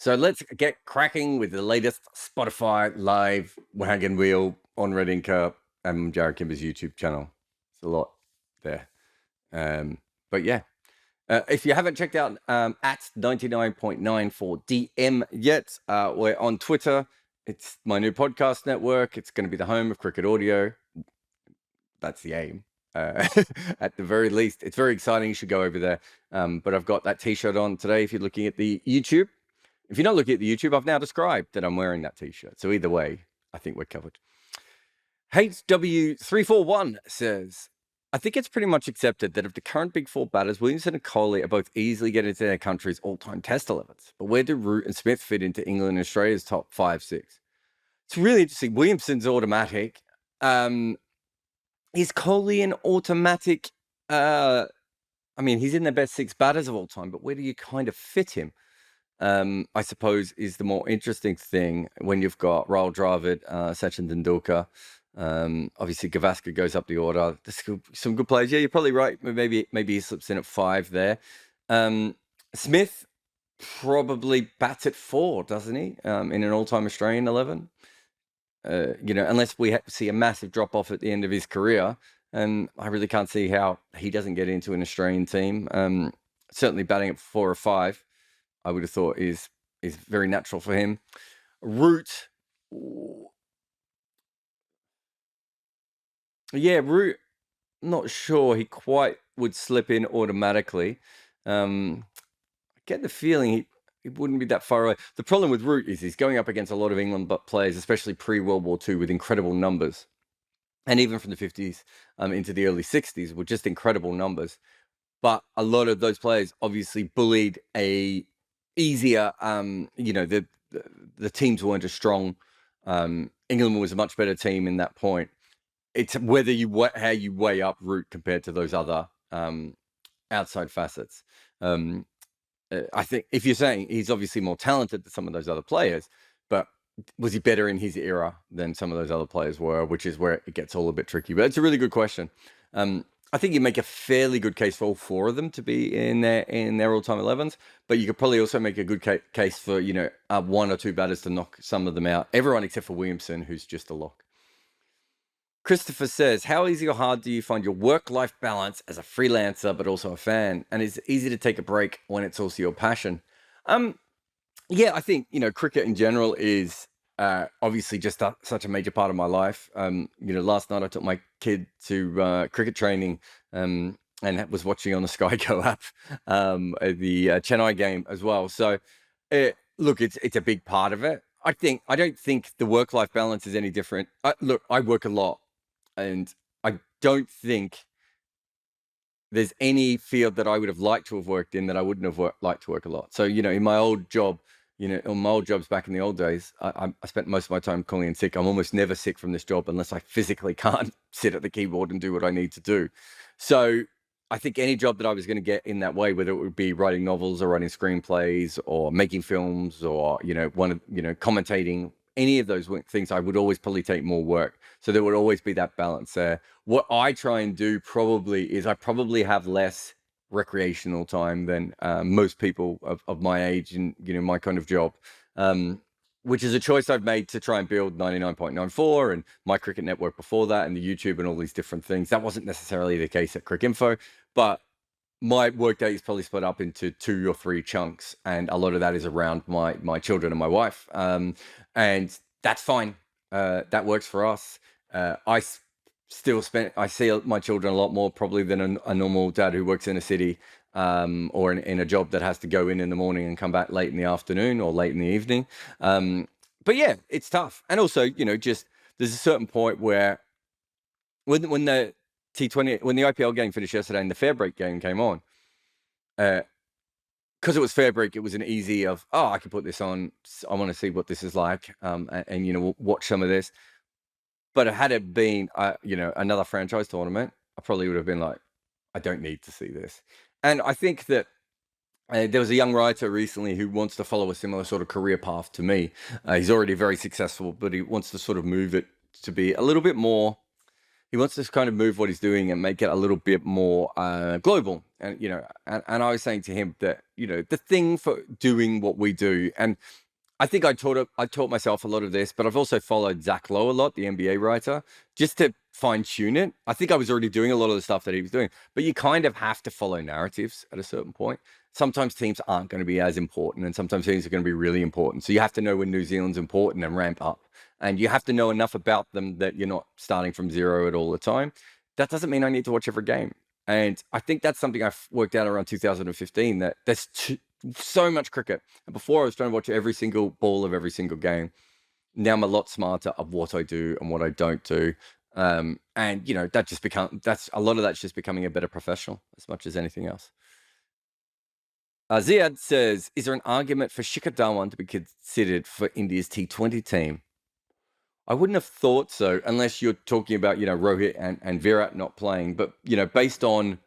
So let's get cracking with the latest Spotify live Wagon Wheel on Red Inker and Jarrod Kimber's YouTube channel. It's a lot there. But yeah, if you haven't checked out at 99.94 DM yet, we're on Twitter. It's my new podcast network. It's going to be the home of cricket audio. That's the aim. At the very least, it's very exciting. You should go over there. But I've got that t-shirt on today. If you're looking at the YouTube, if you're not looking at the YouTube, I've now described that I'm wearing that t-shirt. So either way, I think we're covered. HW341 says, I think it's pretty much accepted that of the current big four batters, Williamson and Kohli are both easily getting into their country's all-time test 11s. But where do Root and Smith fit into England and Australia's top 5, 6? It's really interesting. Williamson's automatic. Is Kohli an automatic? I mean, he's in the best 6 batters of all time, but where do you kind of fit him? I suppose is the more interesting thing when you've got Rahul Dravid, Sachin Tendulkar. Obviously, Gavaskar goes up the order. There's some good players. Yeah, you're probably right. Maybe he slips in at 5 there. Smith probably bats at 4, doesn't he? In an all-time Australian 11. Unless we see a massive drop-off at the end of his career. And I really can't see how he doesn't get into an Australian team. Certainly batting at 4 or 5, I would have thought is very natural for him. Root. Yeah, Root, not sure he quite would slip in automatically. I get the feeling he wouldn't be that far away. The problem with Root is he's going up against a lot of England players, especially pre-World War II, with incredible numbers. And even from the 50s into the early 60s were just incredible numbers. But a lot of those players obviously bullied a easier, the teams weren't as strong. England was a much better team in that point. It's whether how you weigh up Root compared to those other outside facets. I think if you're saying he's obviously more talented than some of those other players, but was he better in his era than some of those other players were, which is where it gets all a bit tricky. But it's a really good question. I think you make a fairly good case for all 4 of them to be in their all-time 11s, but you could probably also make a good case for 1 or 2 batters to knock some of them out. Everyone except for Williamson, who's just a lock. Christopher says, how easy or hard do you find your work-life balance as a freelancer, but also a fan? And is it easy to take a break when it's also your passion? Yeah, I think, cricket in general is obviously just such a major part of my life. Last night I took my kid to cricket training and was watching on the Sky Go app the Chennai game as well. So, look, it's a big part of it. I don't think the work-life balance is any different. Look, I work a lot. And I don't think there's any field that I would have liked to have worked in that I wouldn't have liked to work a lot. So, in my old job, on my old jobs back in the old days, I spent most of my time calling in sick. I'm almost never sick from this job unless I physically can't sit at the keyboard and do what I need to do. So I think any job that I was going to get in that way, whether it would be writing novels or writing screenplays or making films or, commentating, any of those things, I would always probably take more work. So there would always be that balance there. What I try and do probably is I probably have less recreational time than most people of my age and, my kind of job, which is a choice I've made to try and build 99.94 and my cricket network before that and the YouTube and all these different things. That wasn't necessarily the case at Cricinfo, but my workday is probably split up into 2 or 3 chunks, and a lot of that is around my children and my wife, and that's fine. That works for us. I see my children a lot more probably than a normal dad who works in a city or in a job that has to go in the morning and come back late in the afternoon or late in the evening. But yeah, it's tough, and also just there's a certain point where when the T20, when the IPL game finished yesterday and the fair break game came on, because it was fair break, it was an easy I can put this on. I want to see what this is like, and we'll watch some of this. But had it been, another franchise tournament, I probably would have been like, I don't need to see this. And I think that there was a young writer recently who wants to follow a similar sort of career path to me. He's already very successful, but he wants to sort of move it to be a little bit more. he wants to kind of move what he's doing and make it a little bit more global. And and I was saying to him that the thing for doing what we do, and I think I taught myself a lot of this, but I've also followed Zach Lowe a lot, the NBA writer, just to fine tune it. I think I was already doing a lot of the stuff that he was doing, but you kind of have to follow narratives at a certain point. Sometimes teams aren't going to be as important, and sometimes teams are going to be really important. So you have to know when New Zealand's important and ramp up, and you have to know enough about them that you're not starting from zero at all the time. That doesn't mean I need to watch every game. And I think that's something I've worked out around 2015, that there's so much cricket. And before I was trying to watch every single ball of every single game. Now I'm a lot smarter of what I do and what I don't do. And that's a lot of that's just becoming a better professional as much as anything else. Ziad says, is there an argument for Shikha Dhawan to be considered for India's T20 team? I wouldn't have thought so, unless you're talking about, Rohit and Virat not playing. But, based on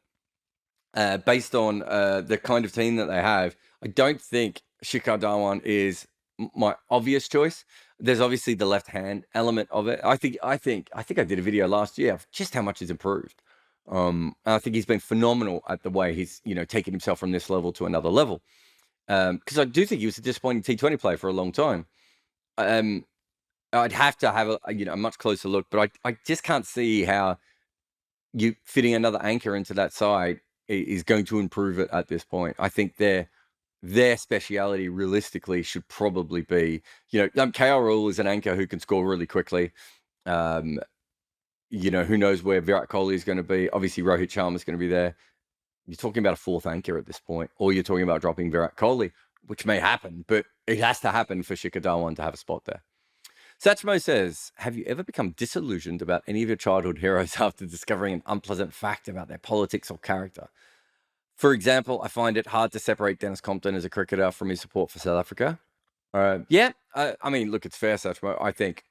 the kind of team that they have, I don't think Shikha Dhawan is my obvious choice. There's obviously the left-hand element of it. I think I did a video last year of just how much he's improved. I think he's been phenomenal at the way he's, taken himself from this level to another level. Because I do think he was a disappointing T20 player for a long time. I'd have to have a much closer look, but I just can't see how you fitting another anchor into that side is going to improve it at this point. I think their speciality realistically should probably be, KL Rahul is an anchor who can score really quickly. Who knows where Virat Kohli is going to be? Obviously, Rohit Sharma is going to be there. You're talking about a fourth anchor at this point, or you're talking about dropping Virat Kohli, which may happen, but it has to happen for Shikha Dhawan to have a spot there. Satchmo says, have you ever become disillusioned about any of your childhood heroes after discovering an unpleasant fact about their politics or character? For example, I find it hard to separate Dennis Compton as a cricketer from his support for South Africa. Look, it's fair, Satchmo. I think,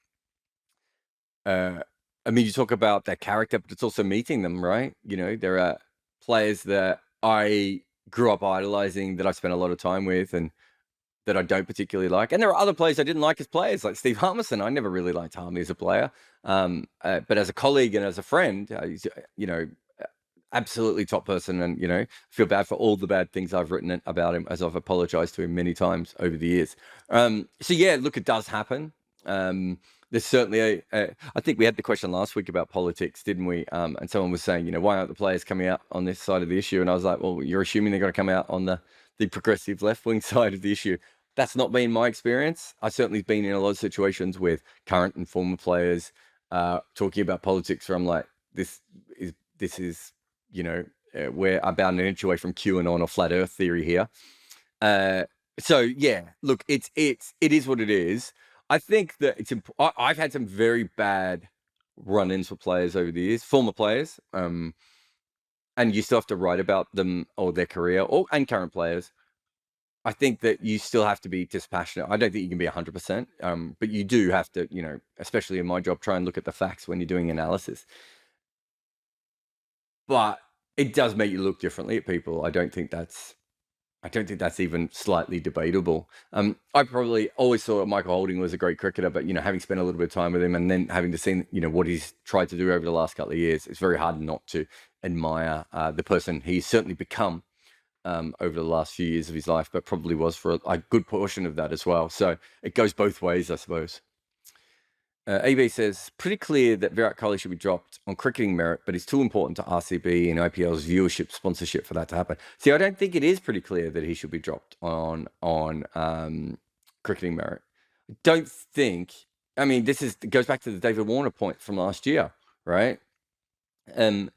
you talk about their character, but it's also meeting them, right? There are players that I grew up idolizing, that I spent a lot of time with, and that I don't particularly like. And there are other players I didn't like as players, like Steve Harmison. I never really liked Harmy as a player. But as a colleague and as a friend, he's, absolutely top person. And, feel bad for all the bad things I've written about him, as I've apologized to him many times over the years. Look, it does happen. There's certainly I think we had the question last week about politics, didn't we? And someone was saying, why aren't the players coming out on this side of the issue? And I was like, well, you're assuming they're going to come out on the progressive left-wing side of the issue. That's not been my experience. I've certainly been in a lot of situations with current and former players talking about politics where I'm like, this is we're about an inch away from QAnon or flat Earth theory here. Look, it is what it is. I think that I've had some very bad run-ins with players over the years, former players, and you still have to write about them or their career, and current players. I think that you still have to be dispassionate. I don't think you can be 100%, but you do have to, especially in my job, try and look at the facts when you're doing analysis. But it does make you look differently at people. I don't think that's even slightly debatable. I probably always thought Michael Holding was a great cricketer, but having spent a little bit of time with him and then having to see what he's tried to do over the last couple of years, it's very hard not to admire the person he's certainly become over the last few years of his life, but probably was for a good portion of that as well. So it goes both ways, I suppose. AB says, pretty clear that Virat Kohli should be dropped on cricketing merit, but it's too important to RCB and IPL's viewership sponsorship for that to happen. See, I don't think it is pretty clear that he should be dropped on cricketing merit. I don't think. It goes back to the David Warner point from last year, right? I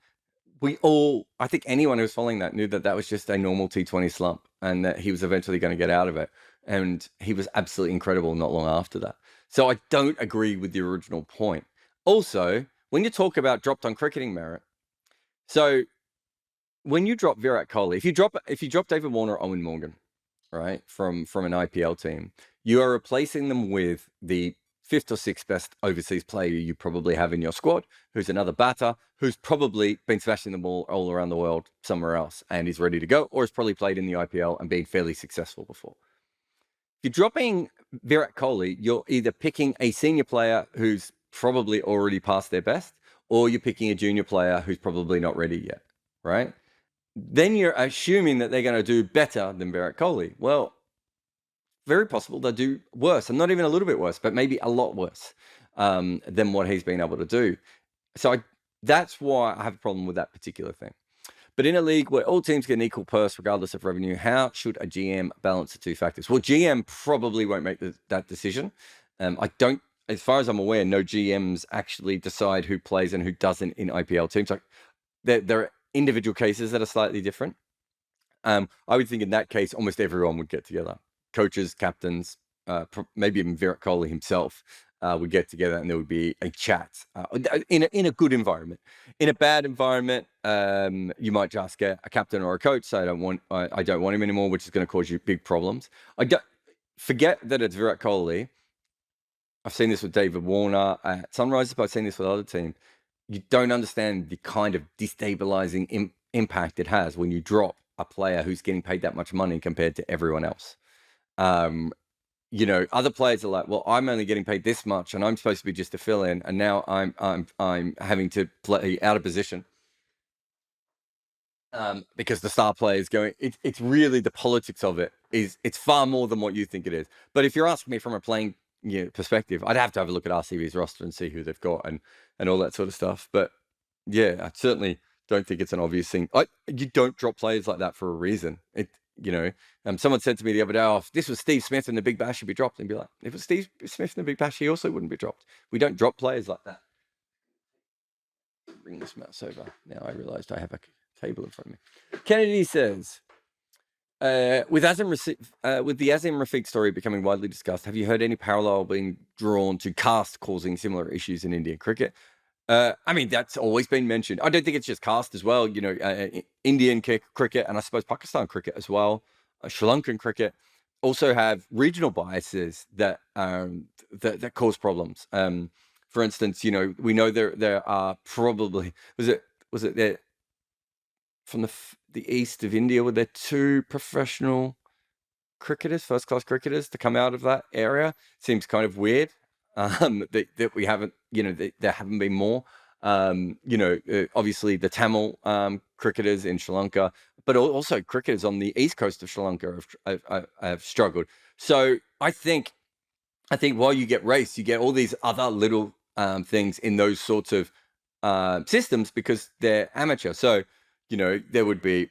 think anyone who was following that knew that that was just a normal T20 slump and that he was eventually going to get out of it. And he was absolutely incredible not long after that. So I don't agree with the original point. Also, when you talk about dropped on cricketing merit, so when you drop Virat Kohli, if you drop David Warner or Owen Morgan, right, from an IPL team, you are replacing them with the fifth or sixth best overseas player you probably have in your squad, who's another batter, who's probably been smashing the ball all around the world somewhere else and is ready to go, or has probably played in the IPL and been fairly successful before. If you're dropping Virat Kohli, you're either picking a senior player who's probably already past their best, or you're picking a junior player who's probably not ready yet, right? Then you're assuming that they're going to do better than Virat Kohli. Well, very possible they'll do worse, and not even a little bit worse, but maybe a lot worse than what he's been able to do. So that's why I have a problem with that particular thing. But in a league where all teams get an equal purse regardless of revenue, how should a GM balance the two factors? Well, GM probably won't make that decision. I don't, as far as I'm aware, no GMs actually decide who plays and who doesn't in IPL teams. Like there are individual cases that are slightly different. I would think in that case, almost everyone would get together. Coaches, captains, maybe even Virat Kohli himself would get together, and there would be a chat in a good environment. In a bad environment, you might just get a captain or a coach say, I don't want him anymore, which is going to cause you big problems. Forget that it's Virat Kohli. I've seen this with David Warner at Sunrisers, but I've seen this with other teams. You don't understand the kind of destabilizing impact it has when you drop a player who's getting paid that much money compared to everyone else. Other players are like, well, I'm only getting paid this much, and I'm supposed to be just a fill-in, and now I'm having to play out of position because the star player is going. It's really the politics of it. It's far more than what you think it is. But if you're asking me from a playing perspective, I'd have to have a look at RCB's roster and see who they've got and all that sort of stuff. But yeah, I certainly don't think it's an obvious thing. You don't drop players like that for a reason. Someone said to me the other day, oh, if this was Steve Smith in the Big Bash, he'd be dropped. And be like, if it was Steve Smith in the Big Bash, he also wouldn't be dropped. We don't drop players like that. Bring this mouse over. Now I realized I have a table in front of me. Kennedy says, with the Azim Rafiq story becoming widely discussed, have you heard any parallel being drawn to caste causing similar issues in Indian cricket? That's always been mentioned. I don't think it's just caste as well. Indian cricket, and I suppose Pakistan cricket as well, Sri Lankan cricket, also have regional biases that cause problems. For instance, we know there are probably was it there from the east of India, were there 2 professional cricketers, first-class cricketers, to come out of that area? Seems kind of weird. That we haven't, there haven't been more. Obviously the Tamil cricketers in Sri Lanka, but also cricketers on the east coast of Sri Lanka have struggled. So I think while you get race, you get all these other little things in those sorts of systems because they're amateur. So, there would be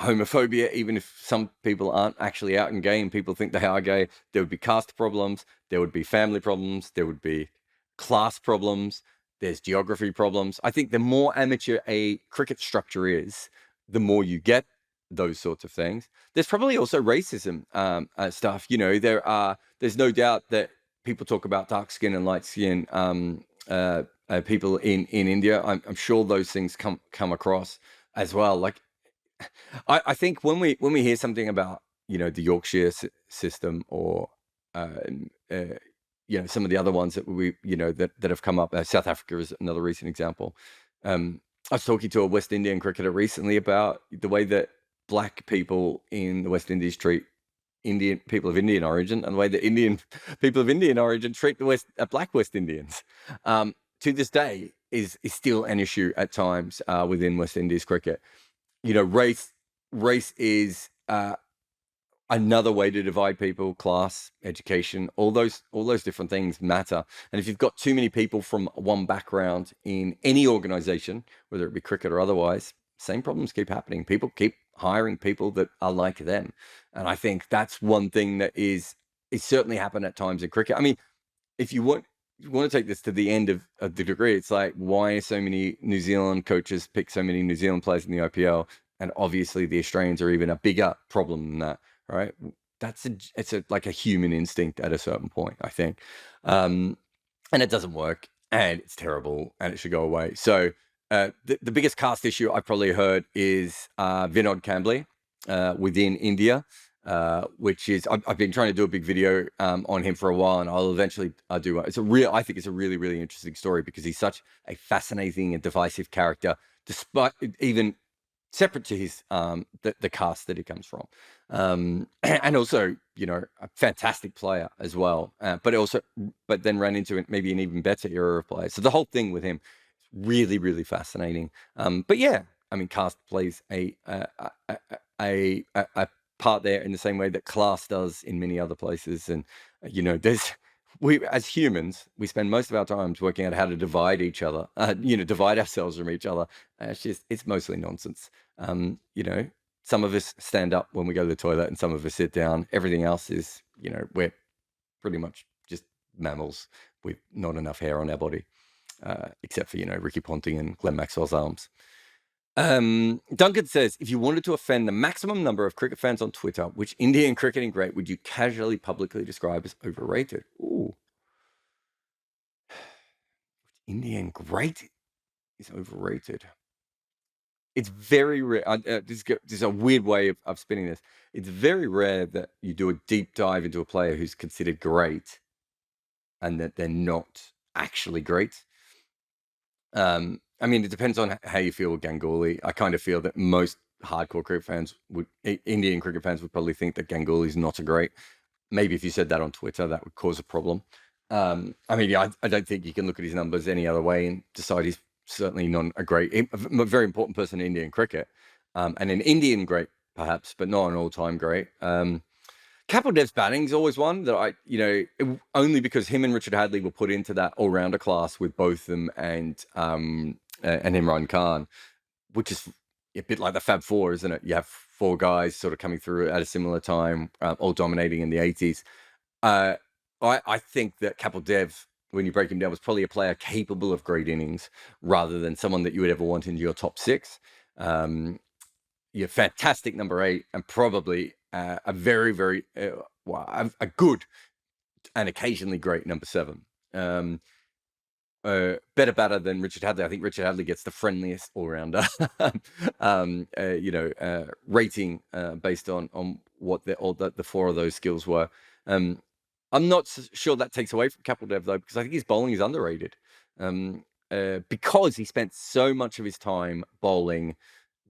homophobia, even if some people aren't actually out in gay and people think they are gay. There would be caste problems, there would be family problems, there would be class problems, there's geography problems. I think the more amateur a cricket structure is, the more you get those sorts of things. There's probably also racism stuff. There's no doubt that people talk about dark skin and light skin people in India. I'm sure those things come across as well. Like, I think when we hear something about the Yorkshire system or some of the other ones that we that have come up, South Africa is another recent example. I was talking to a West Indian cricketer recently about the way that black people in the West Indies treat Indian people of Indian origin, and the way that Indian people of Indian origin treat the black West Indians. To this day is still an issue at times within West Indies cricket. Race is another way to divide people. Class, education, all those different things matter. And if you've got too many people from one background in any organization, whether it be cricket or otherwise, same problems keep happening. People keep hiring people that are like them. And I think that's one thing that is certainly happened at times in cricket. I mean, if you want to take this to the end of the degree, it's like, why so many New Zealand coaches pick so many New Zealand players in the IPL? And obviously the Australians are even a bigger problem than that, right? It's like a human instinct at a certain point, I think. And it doesn't work, and it's terrible, and it should go away. So the biggest caste issue I've probably heard is Vinod Kambli within India. Which is I've been trying to do a big video on him for a while, and I'll eventually do it. I think it's a really, really interesting story because he's such a fascinating and divisive character, despite even separate to his the caste that he comes from, and also a fantastic player as well, but then ran into maybe an even better era of play. So the whole thing with him is really, really fascinating. But yeah, I mean, caste plays a part there in the same way that class does in many other places. And we as humans, we spend most of our times working out how to divide each other, divide ourselves from each other. It's mostly nonsense. Some of us stand up when we go to the toilet, and some of us sit down. Everything else is, we're pretty much just mammals with not enough hair on our body, except for, Ricky Ponting and Glenn Maxwell's arms. Duncan says, if you wanted to offend the maximum number of cricket fans on Twitter, which Indian cricketing great would you casually publicly describe as overrated? Ooh. Indian great is overrated. It's very rare. This is a weird way of spinning this. It's very rare that you do a deep dive into a player who's considered great and that they're not actually great. I mean, it depends on how you feel with Ganguly. I kind of feel that most hardcore cricket fans Indian cricket fans would probably think that Ganguly is not a great. Maybe if you said that on Twitter, that would cause a problem. I mean, I don't think you can look at his numbers any other way and decide he's certainly not a very important person in Indian cricket, and an Indian great perhaps, but not an all-time great. Kapil Dev's batting is always one that only because him and Richard Hadley were put into that all-rounder class with both them and Imran Khan, which is a bit like the Fab Four, isn't it? You have four guys sort of coming through at a similar time, all dominating in the 80s. I think that Kapil Dev, when you break him down, was probably a player capable of great innings rather than someone that you would ever want in your top six. You're fantastic number 8 and probably a very, very a good and occasionally great number 7. Better batter than Richard Hadley. I think Richard Hadley gets the friendliest all-rounder rating based on what the four of those skills were. I'm not sure that takes away from Kapil Dev though, because I think his bowling is underrated because he spent so much of his time bowling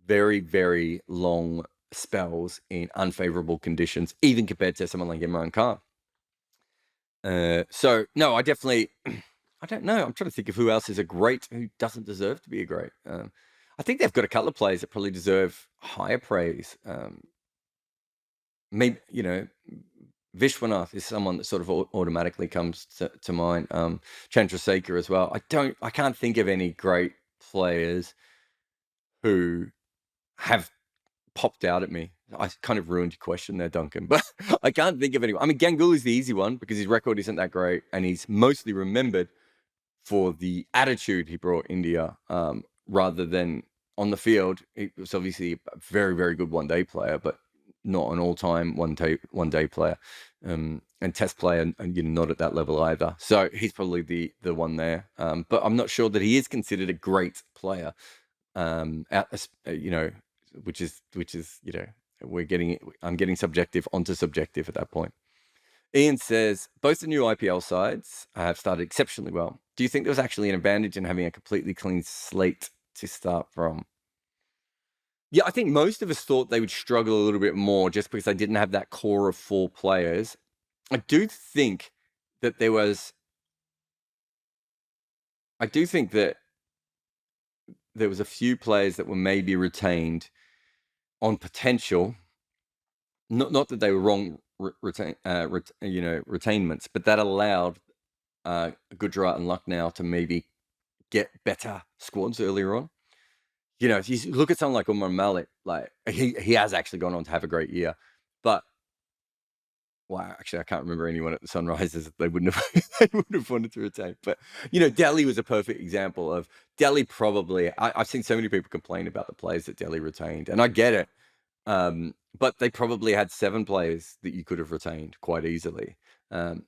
very, very long spells in unfavorable conditions, even compared to someone like Imran Khan. So no, I definitely, I don't know. I'm trying to think of who else is a great who doesn't deserve to be a great. I think they've got a couple of players that probably deserve higher praise. Maybe, Vishwanath is someone that sort of automatically comes to mind. Chandrasekhar as well. I can't think of any great players who have popped out at me. I kind of ruined your question there, Duncan, but I can't think of anyone. I mean, Ganguly's the easy one because his record isn't that great, and he's mostly remembered for the attitude he brought India, rather than on the field. He was obviously a very, very good one-day player, but not an all-time one-day player, and test player, and not at that level either. So he's probably the one there. But I'm not sure that he is considered a great player. Which is I'm getting subjective onto subjective at that point. Ian says, both the new IPL sides have started exceptionally well. Do you think there was actually an advantage in having a completely clean slate to start from? Yeah, I think most of us thought they would struggle a little bit more just because they didn't have that core of 4 players. I do think that there was a few players that were maybe retained on potential. Not that they were wrong retainments, but that allowed Gujarat and Lucknow to maybe get better squads earlier on. If you look at someone like Umar Malik, like he has actually gone on to have a great year, but actually I can't remember anyone at the Sunrisers that they wouldn't have wanted to retain. But Delhi was a perfect example of Delhi. Probably I've seen so many people complain about the players that Delhi retained, and I get it. But they probably had 7 players that you could have retained quite easily. And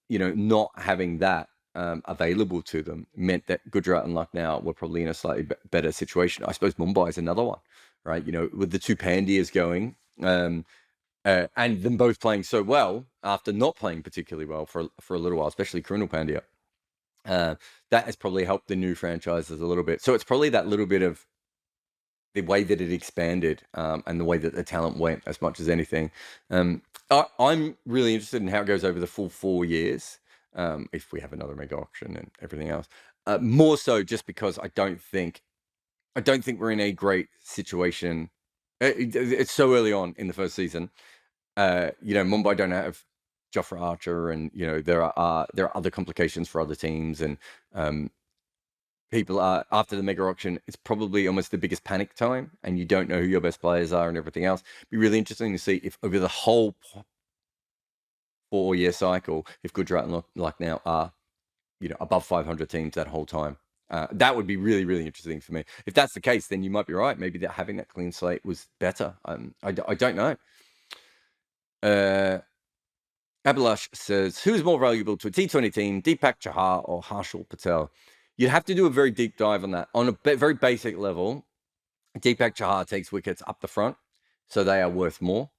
not having that available to them meant that Gujarat and Lucknow were probably in a slightly better situation. I suppose Mumbai is another one, right? With the 2 Pandyas going, and them both playing so well after not playing particularly well for a little while, especially Krunal Pandya. That has probably helped the new franchises a little bit. So it's probably that little bit of the way that it expanded, and the way that the talent went as much as anything. I'm really interested in how it goes over the full 4 years, if we have another mega auction and everything else. More so just because I don't think we're in a great situation. It's so early on in the first season. Mumbai don't have Jofra Archer, and there are other complications for other teams, and people are, after the mega auction, it's probably almost the biggest panic time, and you don't know who your best players are and everything else. It'd be really interesting to see if over the whole 4-year cycle, if Gujarat and Lucknow are above 500 teams that whole time. That would be really, really interesting for me. If that's the case, then you might be right. Maybe that having that clean slate was better. I don't know. Abhilash says, who's more valuable to a T20 team, Deepak Chahar or Harshal Patel? You'd have to do a very deep dive on that. On a very basic level, Deepak Chahar takes wickets up the front, so they are worth more.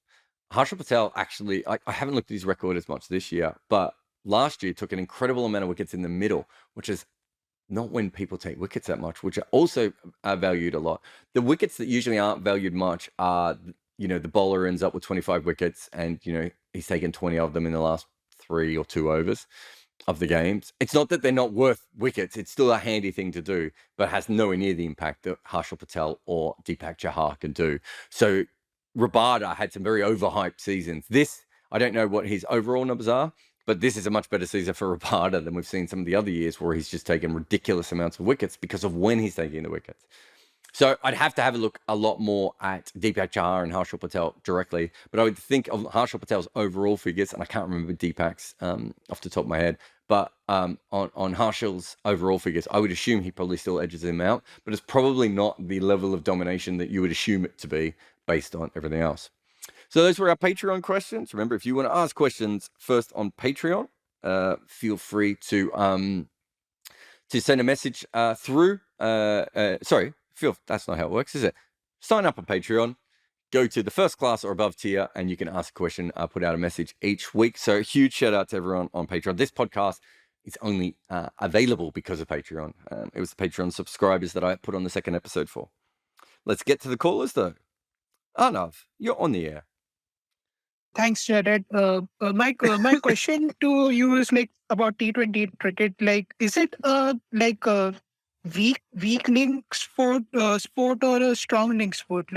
Harshal Patel, actually, I haven't looked at his record as much this year, but last year took an incredible amount of wickets in the middle, which is not when people take wickets that much, which are also valued a lot. The wickets that usually aren't valued much are, the bowler ends up with 25 wickets and, he's taken 20 of them in the last 3 or 2 overs of the games. It's not that they're not worth wickets. It's still a handy thing to do, but has nowhere near the impact that Harshal Patel or Deepak Chahar can do. So Rabada had some very overhyped seasons. I don't know what his overall numbers are, but this is a much better season for Rabada than we've seen some of the other years where he's just taken ridiculous amounts of wickets because of when he's taking the wickets. So I'd have to have a look a lot more at Deepak Chahar and Harshal Patel directly, but I would think of Harshal Patel's overall figures, and I can't remember Deepak's off the top of my head, but on Harshal's overall figures, I would assume he probably still edges him out, but it's probably not the level of domination that you would assume it to be based on everything else. So those were our Patreon questions. Remember, if you want to ask questions first on Patreon, feel free to send a message through. That's not how it works, is it? Sign up on Patreon, go to the first class or above tier, and you can ask a question, put out a message each week. So huge shout out to everyone on Patreon. This podcast is only available because of Patreon. It was the Patreon subscribers that I put on the second episode for. Let's get to the callers, though. Arnav, you're on the air. Thanks, Jarrod. My question to you is about T20 cricket. Is it like a weak link sport or a strong link sport?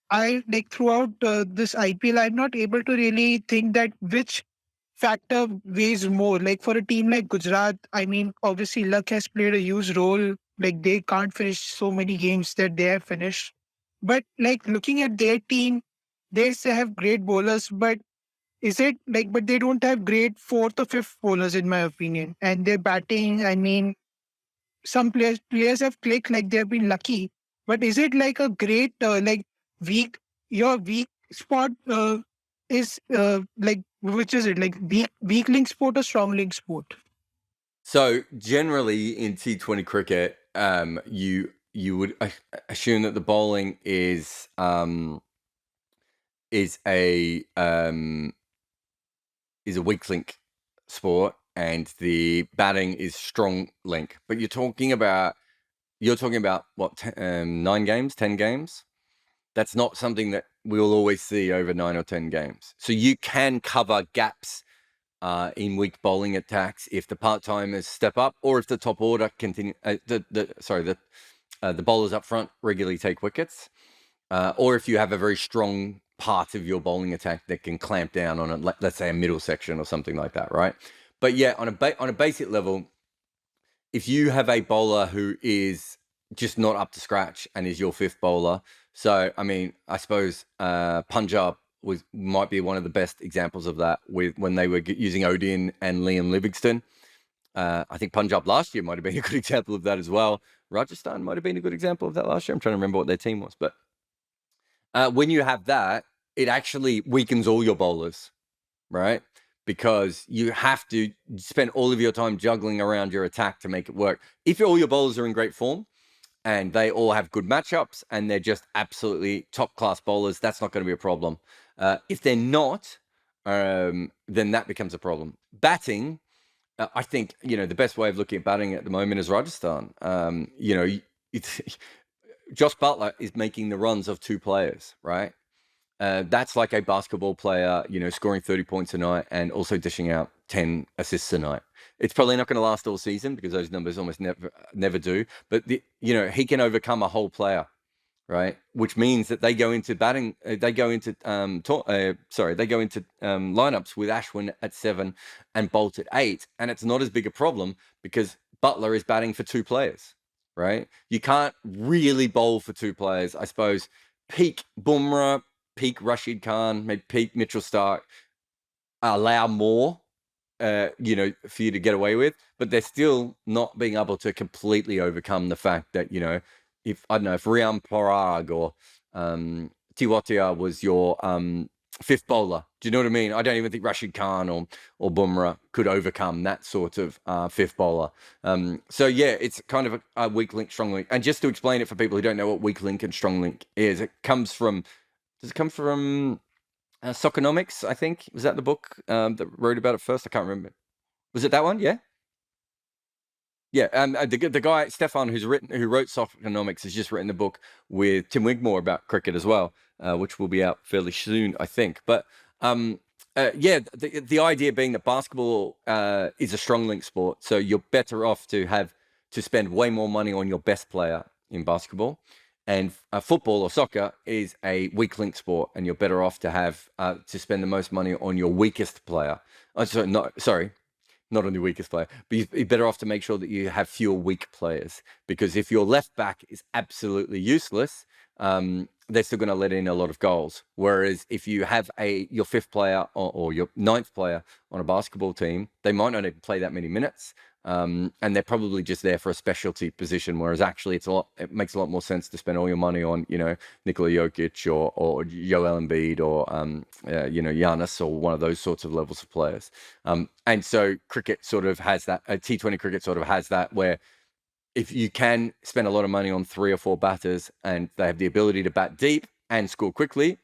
I throughout this IPL, I'm not able to really think that which factor weighs more. For a team like Gujarat, I mean, obviously luck has played a huge role. They can't finish so many games that they have finished. But looking at their team, they say have great bowlers, but but they don't have great fourth or fifth bowlers in my opinion. And their batting, I mean, some players have clicked, they've been lucky. But is it like a great weak your weak spot is which is it? Weak link sport or strong link sport? So generally in T20 cricket, you would assume that the bowling is a weak link sport and the batting is strong link. But you're talking about what, 9 games, 10 games? That's not something that we'll always see over 9 or 10 games. So you can cover gaps in weak bowling attacks if the part-timers step up, or if the top order continue. The bowlers up front regularly take wickets, or if you have a very strong part of your bowling attack that can clamp down on it, let's say a middle section or something like that, right? But yeah, on a basic level, if you have a bowler who is just not up to scratch and is your fifth bowler, so I mean, I suppose Punjab might be one of the best examples of that with when they were using Odin and Liam Livingston. I think Punjab last year might have been a good example of that as well. Rajasthan might have been a good example of that last year. I'm trying to remember what their team was, but when you have that, it actually weakens all your bowlers, right? Because you have to spend all of your time juggling around your attack to make it work. If all your bowlers are in great form and they all have good matchups and they're just absolutely top-class bowlers, that's not going to be a problem. If they're not, then that becomes a problem. Batting, I think, the best way of looking at batting at the moment is Rajasthan. Josh Butler is making the runs of 2 players, right? That's like a basketball player, scoring 30 points a night and also dishing out 10 assists a night. It's probably not going to last all season because those numbers almost never do. But he can overcome a whole player, right? Which means that they go into batting. They go into lineups with Ashwin at 7 and Bolt at 8, and it's not as big a problem because Butler is batting for 2 players, right? You can't really bowl for 2 players, I suppose. Peak Bumrah, peak Rashid Khan, maybe peak Mitchell Stark allow more, for you to get away with, but they're still not being able to completely overcome the fact that, if Rian Parag or Tiwatia was your 5th bowler, do you know what I mean? I don't even think Rashid Khan or Bumrah could overcome that sort of 5th bowler. So yeah, it's kind of a weak link, strong link. And just to explain it for people who don't know what weak link and strong link is, does it come from Soccernomics, I think? Was that the book that wrote about it first? I can't remember. Was it that one? Yeah. Yeah, the guy Stefan who wrote Soccernomics has just written a book with Tim Wigmore about cricket as well, which will be out fairly soon, I think. But the idea being that basketball is a strong link sport, so you're better off to spend way more money on your best player in basketball, and football or soccer is a weak link sport, and you're better off to spend the most money on your weakest player. Not on the weakest player, but you're better off to make sure that you have fewer weak players, because if your left back is absolutely useless, they're still going to let in a lot of goals. Whereas if you have your 5th player or your 9th player on a basketball team, they might not even play that many minutes. And they're probably just there for a specialty position, whereas actually it makes a lot more sense to spend all your money on, Nikola Jokic or Joel Embiid or, Giannis or one of those sorts of levels of players. And so cricket sort of has that, T20 cricket sort of has that, where if you can spend a lot of money on 3 or 4 batters and they have the ability to bat deep and score quickly,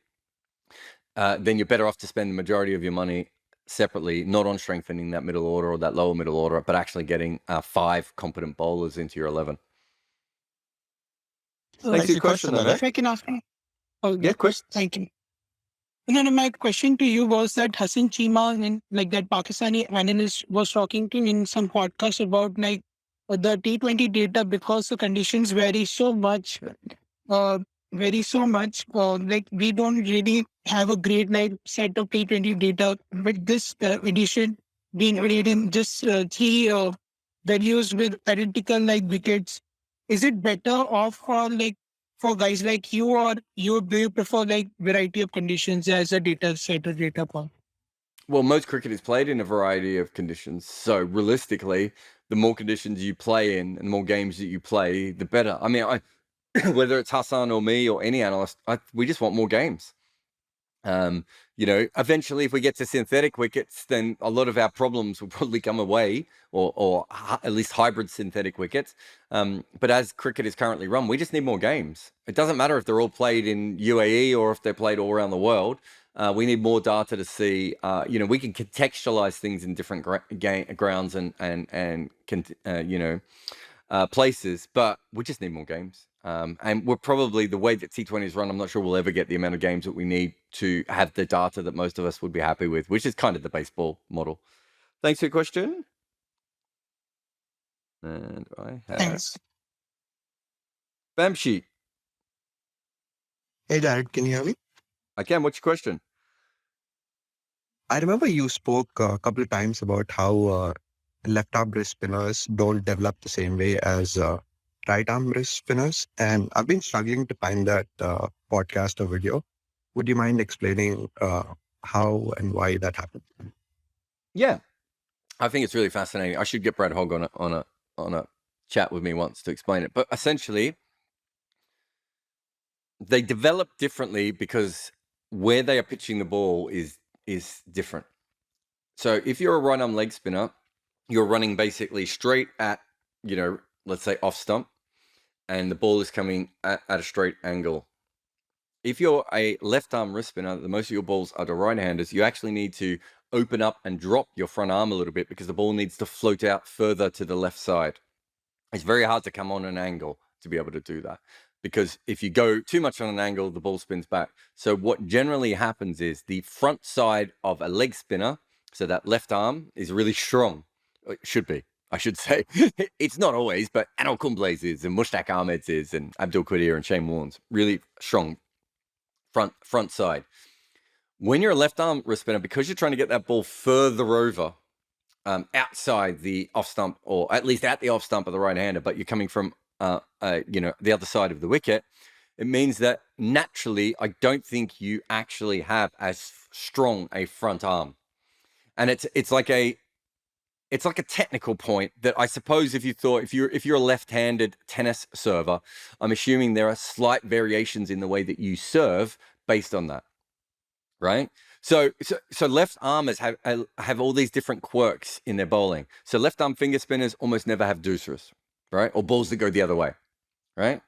then you're better off to spend the majority of your money separately, not on strengthening that middle order or that lower middle order, but actually getting 5 competent bowlers into your 11. Thanks for your question, though, mate. If I can ask you. Oh, Yeah, question. Thank you. No, my question to you was that Hassan Cheema, and like that Pakistani analyst, was talking to in some podcast about like the T20 data, because the conditions vary so much. Like we don't really have a great set of T20 data. With this edition being read in just 3 values with identical wickets, is it better off for guys like you, or do you prefer variety of conditions as a data set or data point? Well, most cricket is played in a variety of conditions. So realistically, the more conditions you play in and the more games that you play, the better. I mean, whether it's Hassan or me or any analyst, we just want more games. Eventually, if we get to synthetic wickets, then a lot of our problems will probably come away, or at least hybrid synthetic wickets. But as cricket is currently run, we just need more games. It doesn't matter if they're all played in UAE or if they're played all around the world. We need more data to see. We can contextualize things in different grounds and places, but we just need more games. And we're probably, the way that T20 is run, I'm not sure we'll ever get the amount of games that we need to have the data that most of us would be happy with, which is kind of the baseball model. Thanks for your question. And I have Thanks. Bamshi. Hey, Jarrod, can you hear me? I can. What's your question? I remember you spoke a couple of times about how left-arm wrist spinners don't develop the same way as right-arm wrist spinners. And I've been struggling to find that podcast or video. Would you mind explaining how and why that happened? Yeah, I think it's really fascinating. I should get Brad Hogg on a chat with me once to explain it. But essentially, they develop differently because where they are pitching the ball is different. So if you're a right-arm leg spinner, you're running basically straight at, let's say off stump, and the ball is coming at a straight angle. If you're a left-arm wrist spinner, the most of your balls are to right-handers, you actually need to open up and drop your front arm a little bit because the ball needs to float out further to the left side. It's very hard to come on an angle to be able to do that. because if you go too much on an angle, the ball spins back. So what generally happens is the front side of a leg spinner, so that left arm, is really strong. It should be, I should say. It's not always, but Anil Kumble's is, and Mushtaq Ahmed's is, and Abdul Qadir and Shane Warne's. Really strong front side. When you're a left arm wrist spinner, because you're trying to get that ball further over, outside the off stump, or at least at the off stump of the right hander, but you're coming from the other side of the wicket, it means that naturally I don't think you actually have as strong a front arm. And it's like a technical point that I suppose if you're a left-handed tennis server, I'm assuming there are slight variations in the way that you serve based on that, right? So left armers have all these different quirks in their bowling. So left arm finger spinners almost never have deuceras, right? Or balls that go the other way, right?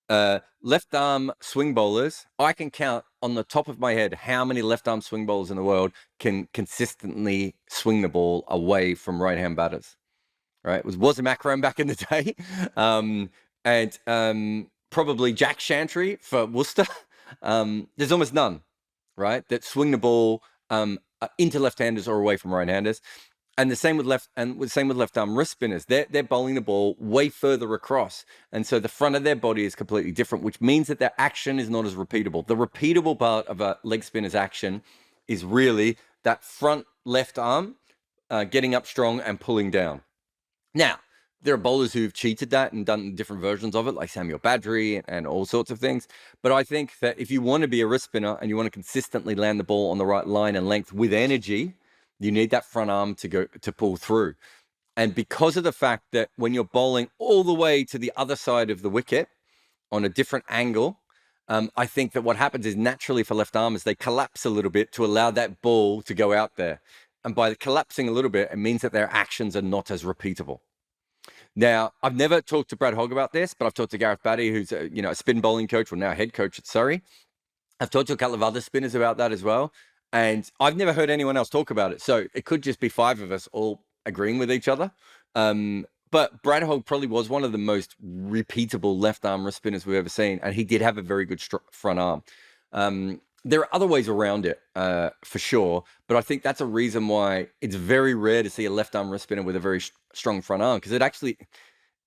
Left arm swing bowlers, I can count on the top of my head how many left arm swing bowlers in the world can consistently swing the ball away from right hand batters, right? It was Wasim Akram back in the day, and probably Jack Shantry for Worcester. There's almost none, right, that swing the ball into left-handers or away from right-handers. And the same with left arm wrist spinners. They're bowling the ball way further across, and so the front of their body is completely different, which means that their action is not as repeatable. The repeatable part of a leg spinner's action is really that front left arm getting up strong and pulling down. Now, there are bowlers who've cheated that and done different versions of it, like Samuel Badri and all sorts of things. But I think that if you want to be a wrist spinner and you want to consistently land the ball on the right line and length with energy, you need that front arm to pull through. And because of the fact that when you're bowling all the way to the other side of the wicket on a different angle, I think that what happens is naturally for left armers, they collapse a little bit to allow that ball to go out there. And by collapsing a little bit, it means that their actions are not as repeatable. Now, I've never talked to Brad Hogg about this, but I've talked to Gareth Batty, who's a spin bowling coach, or now head coach at Surrey. I've talked to a couple of other spinners about that as well, and I've never heard anyone else talk about it. So it could just be five of us all agreeing with each other. But Brad Hogg probably was one of the most repeatable left arm wrist spinners we've ever seen, and he did have a very good front arm. There are other ways around it, for sure, but I think that's a reason why it's very rare to see a left arm wrist spinner with a very strong front arm, because it actually,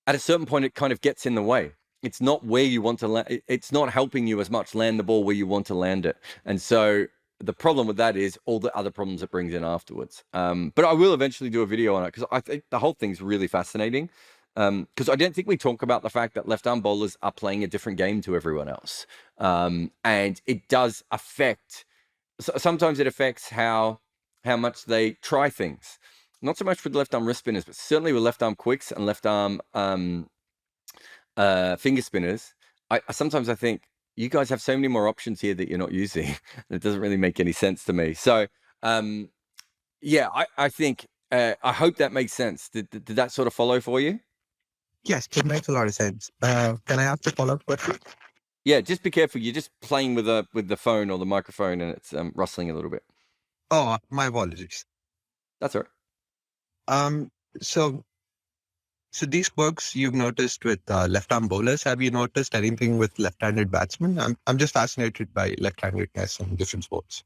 at a certain point, it kind of gets in the way. It's not where you want to land. It's not helping you as much land the ball where you want to land it. And so the problem with that is all the other problems it brings in afterwards. But I will eventually do a video on it, because I think the whole thing's really fascinating. Because I don't think we talk about the fact that left arm bowlers are playing a different game to everyone else. And it does affect, sometimes it affects how much they try things. Not so much with left arm wrist spinners, but certainly with left arm quicks and left arm finger spinners. Sometimes I think you guys have so many more options here that you're not using. It doesn't really make any sense to me. So yeah, I think, I hope that makes sense. Did that sort of follow for you? Yes, it makes a lot of sense. Can I ask a follow-up question? Yeah, just be careful. You're just playing with the phone or the microphone, and it's rustling a little bit. Oh, my apologies. That's all right. So these quirks you've noticed with left-arm bowlers. Have you noticed anything with left-handed batsmen? I'm just fascinated by left-handedness in different sports.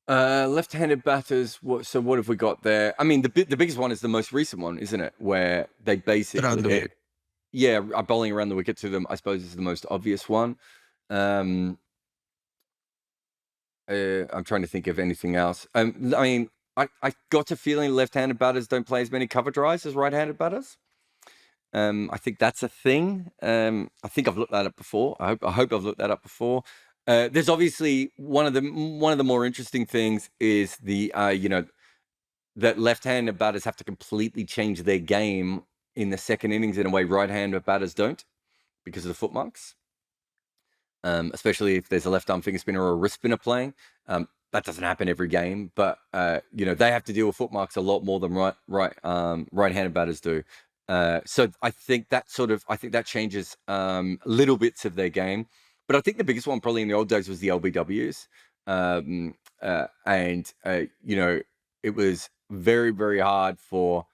Left-handed batters. So what have we got there? I mean, the biggest one is the most recent one, isn't it? Where they basically, are bowling around the wicket to them. I suppose is the most obvious one. I'm trying to think of anything else. I mean, I got a feeling left-handed batters don't play as many cover drives as right-handed batters. I think that's a thing. I think I've looked that up before. I hope I've looked that up before. There's obviously one of the more interesting things is that left-handed batters have to completely change their game in the second innings in a way right-handed batters don't, because of the foot marks. Especially if there's a left arm finger spinner or a wrist spinner playing. That doesn't happen every game, but they have to deal with foot marks a lot more than right-handed batters do. So I think that changes little bits of their game. But I think the biggest one probably in the old days was the LBWs. It was very, very hard for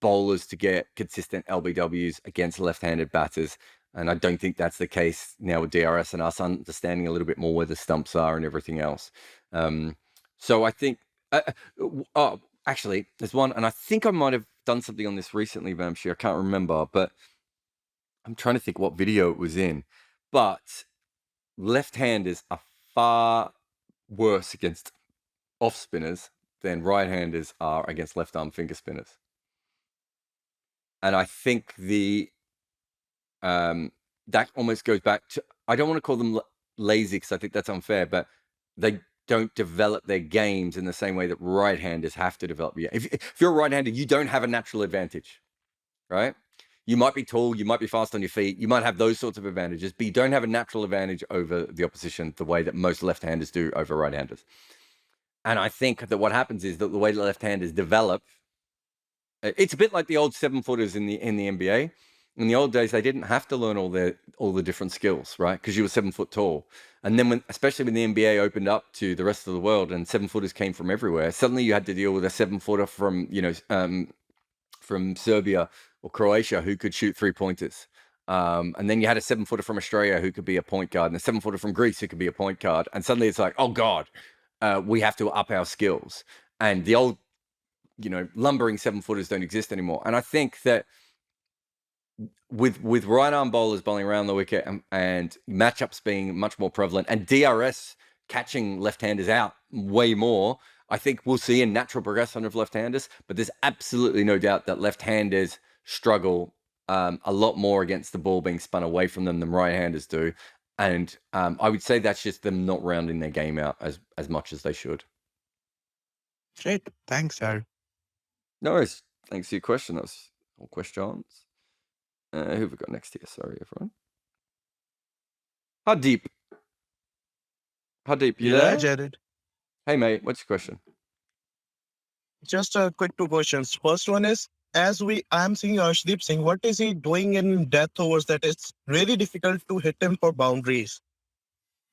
bowlers to get consistent LBWs against left-handed batters. And I don't think that's the case now with DRS and us understanding a little bit more where the stumps are and everything else. So I think, actually, there's one, and I think I might have done something on this recently, Vamshi. I can't remember, but I'm trying to think what video it was in. But left-handers are far worse against off-spinners than right-handers are against left-arm finger spinners. And I think that almost goes back to, I don't want to call them lazy because I think that's unfair, but they don't develop their games in the same way that right-handers have to develop. If you're a right-hander, you don't have a natural advantage, right? You might be tall, you might be fast on your feet, you might have those sorts of advantages, but you don't have a natural advantage over the opposition the way that most left-handers do over right-handers. And I think that what happens is that the way the left-handers develop, it's a bit like the old 7-footers in the NBA. In the old days, they didn't have to learn all the different skills, right? Because you were 7 foot tall. And then especially when the NBA opened up to the rest of the world and 7-footers came from everywhere, suddenly you had to deal with a 7-footer from, from Serbia or Croatia who could shoot 3-pointers. And then you had a 7-footer from Australia who could be a point guard, and a 7-footer from Greece who could be a point guard. And suddenly it's like, oh God, we have to up our skills. And the old, lumbering 7-footers don't exist anymore. And I think that with right arm bowlers bowling around the wicket and matchups being much more prevalent and DRS catching left-handers out way more, I think we'll see a natural progression of left-handers, but there's absolutely no doubt that left-handers struggle a lot more against the ball being spun away from them than right-handers do. And I would say that's just them not rounding their game out as much as they should. Great. Thanks, Jarrod. No worries. Thanks for your question. That was all questions. Who have we got next here? Sorry, everyone. How deep? You there? Jarrod. Hey, mate. What's your question? Just a quick 2 questions. First one is, I'm seeing Arshdeep Singh, what is he doing in death overs that it's really difficult to hit him for boundaries?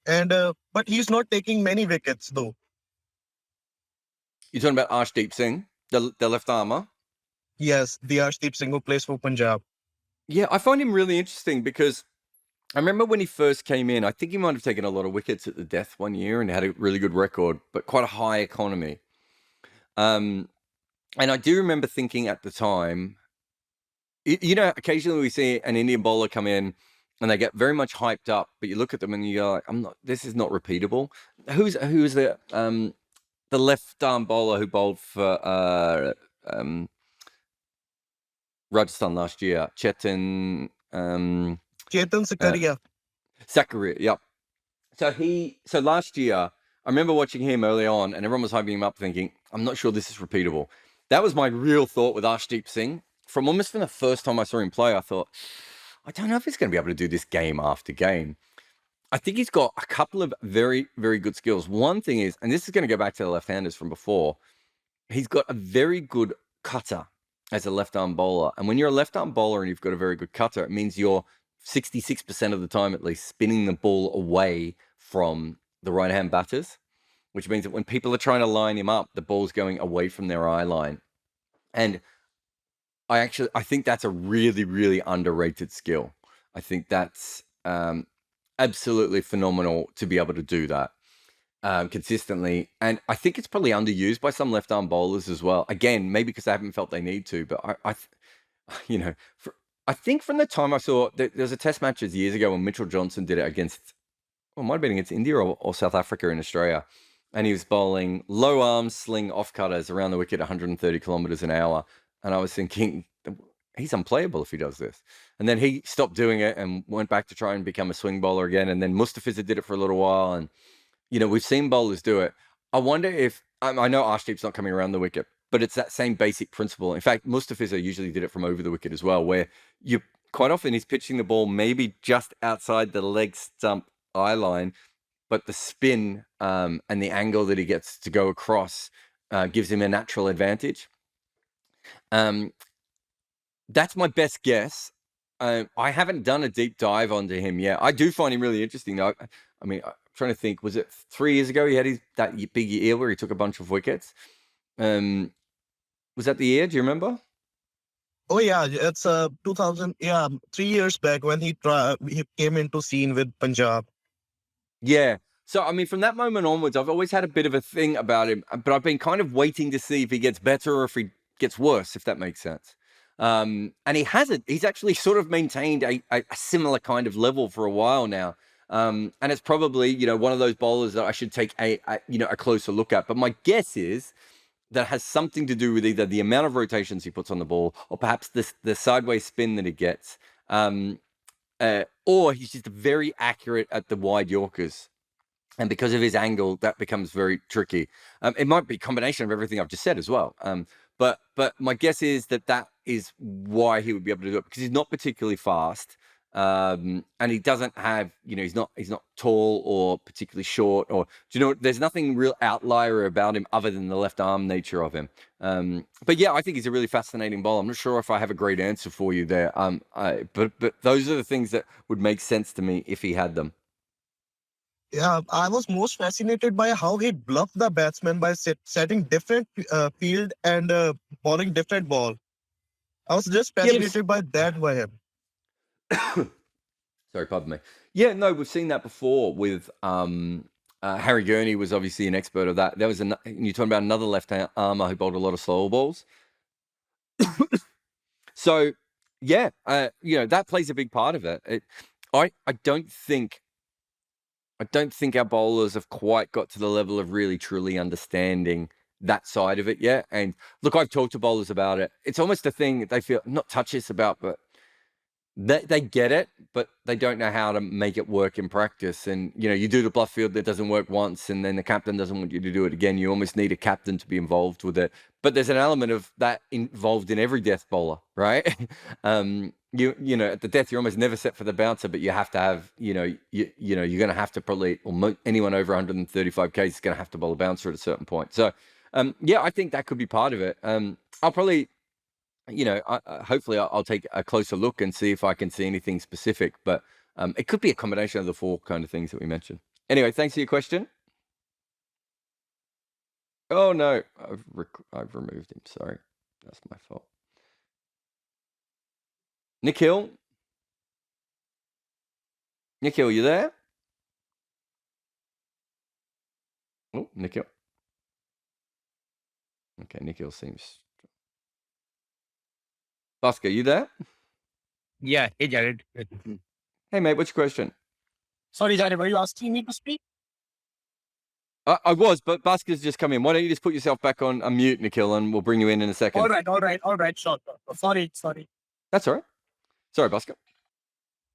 And but he's not taking many wickets though. You're talking about Arshdeep Singh, the left armer? Yes, the Arshdeep Singh who plays for Punjab. Yeah, I find him really interesting because I remember when he first came in, I think he might have taken a lot of wickets at the death one year and had a really good record, but quite a high economy. And I do remember thinking at the time, occasionally we see an Indian bowler come in and they get very much hyped up, but you look at them and you're like, this is not repeatable. Who's the left arm bowler who bowled for Rajasthan last year? Chetan Zakaria. Zakaria, yep. So last year, I remember watching him early on and everyone was hyping him up thinking, I'm not sure this is repeatable. That was my real thought with Arshdeep Singh. From the first time I saw him play, I thought, I don't know if he's going to be able to do this game after game. I think he's got a couple of very, very good skills. One thing is, and this is going to go back to the left-handers from before, he's got a very good cutter as a left-arm bowler. And when you're a left-arm bowler and you've got a very good cutter, it means you're 66% of the time at least spinning the ball away from the right-hand batters, which means that when people are trying to line him up, the ball's going away from their eye line. And I think that's a really, really underrated skill. I think that's absolutely phenomenal to be able to do that consistently. And I think it's probably underused by some left arm bowlers as well. Again, maybe because I haven't felt they need to, but I think from the time I saw, there was a test match years ago when Mitchell Johnson did it against, it might have been against India or South Africa in Australia. And he was bowling low arm sling off cutters around the wicket 130 kilometers an hour. And I was thinking, he's unplayable if he does this. And then he stopped doing it and went back to try and become a swing bowler again. And then Mustafiza did it for a little while. And, we've seen bowlers do it. I wonder if, I know Arshdeep's not coming around the wicket, but it's that same basic principle. In fact, Mustafiza usually did it from over the wicket as well, where quite often he's pitching the ball maybe just outside the leg stump eye line, but the spin and the angle that he gets to go across gives him a natural advantage. That's my best guess. I haven't done a deep dive onto him yet. I do find him really interesting, though. I mean, I'm trying to think. Was it 3 years ago he had that big year where he took a bunch of wickets? Was that the year? Do you remember? Oh yeah, it's 2000. Yeah, 3 years back when he came into scene with Punjab. Yeah. So, I mean, from that moment onwards, I've always had a bit of a thing about him, but I've been kind of waiting to see if he gets better or if he gets worse, if that makes sense. And he hasn't. He's actually sort of maintained a similar kind of level for a while now. And it's probably, one of those bowlers that I should take a closer look at. But my guess is that has something to do with either the amount of rotations he puts on the ball or perhaps the sideways spin that he gets. Or he's just very accurate at the wide Yorkers. And because of his angle, that becomes very tricky. It might be a combination of everything I've just said as well. But my guess is that is why he would be able to do it, because he's not particularly fast. And he doesn't have, he's not tall or particularly short, or there's nothing real outlier about him other than the left arm nature of him. But yeah, I think he's a really fascinating bowler. I'm not sure if I have a great answer for you there. But those are the things that would make sense to me if he had them. Yeah, I was most fascinated by how he bluffed the batsman by setting different field and bowling different ball. I was just fascinated by that by him. Sorry, pardon me. Yeah, no, we've seen that before with Harry Gurney was obviously an expert of that. There was you're talking about another left armer who bowled a lot of slower balls. So yeah, that plays a big part of it. I don't think our bowlers have quite got to the level of really truly understanding that side of it yet. And look, I've talked to bowlers about it. It's almost a thing that they feel not touchiest about, but they get it, but they don't know how to make it work in practice. And, you do the bluff field that doesn't work once, and then the captain doesn't want you to do it again. You almost need a captain to be involved with it. But there's an element of that involved in every death bowler, right? At the death, you're almost never set for the bouncer, but you have to have, you're going to have to probably, or anyone over 135 Ks is going to have to bowl a bouncer at a certain point. So, yeah, I think that could be part of it. I'll probably, hopefully I'll take a closer look and see if I can see anything specific, but it could be a combination of the four kind of things that we mentioned. Anyway, thanks for your question. Oh no, I've removed him. Sorry, that's my fault. Nikhil, you there? Oh, Nikhil. Okay, Nikhil seems. Bhaskar, you there? Yeah, hey Jarrod. Hey mate, what's your question? Sorry, Jarrod, were you asking me to speak? I was, but Bhaskar's just come in. Why don't you just put yourself back on mute, Nikhil, and we'll bring you in a second. All right, sure. Sorry. That's all right. Sorry, Bhaskar.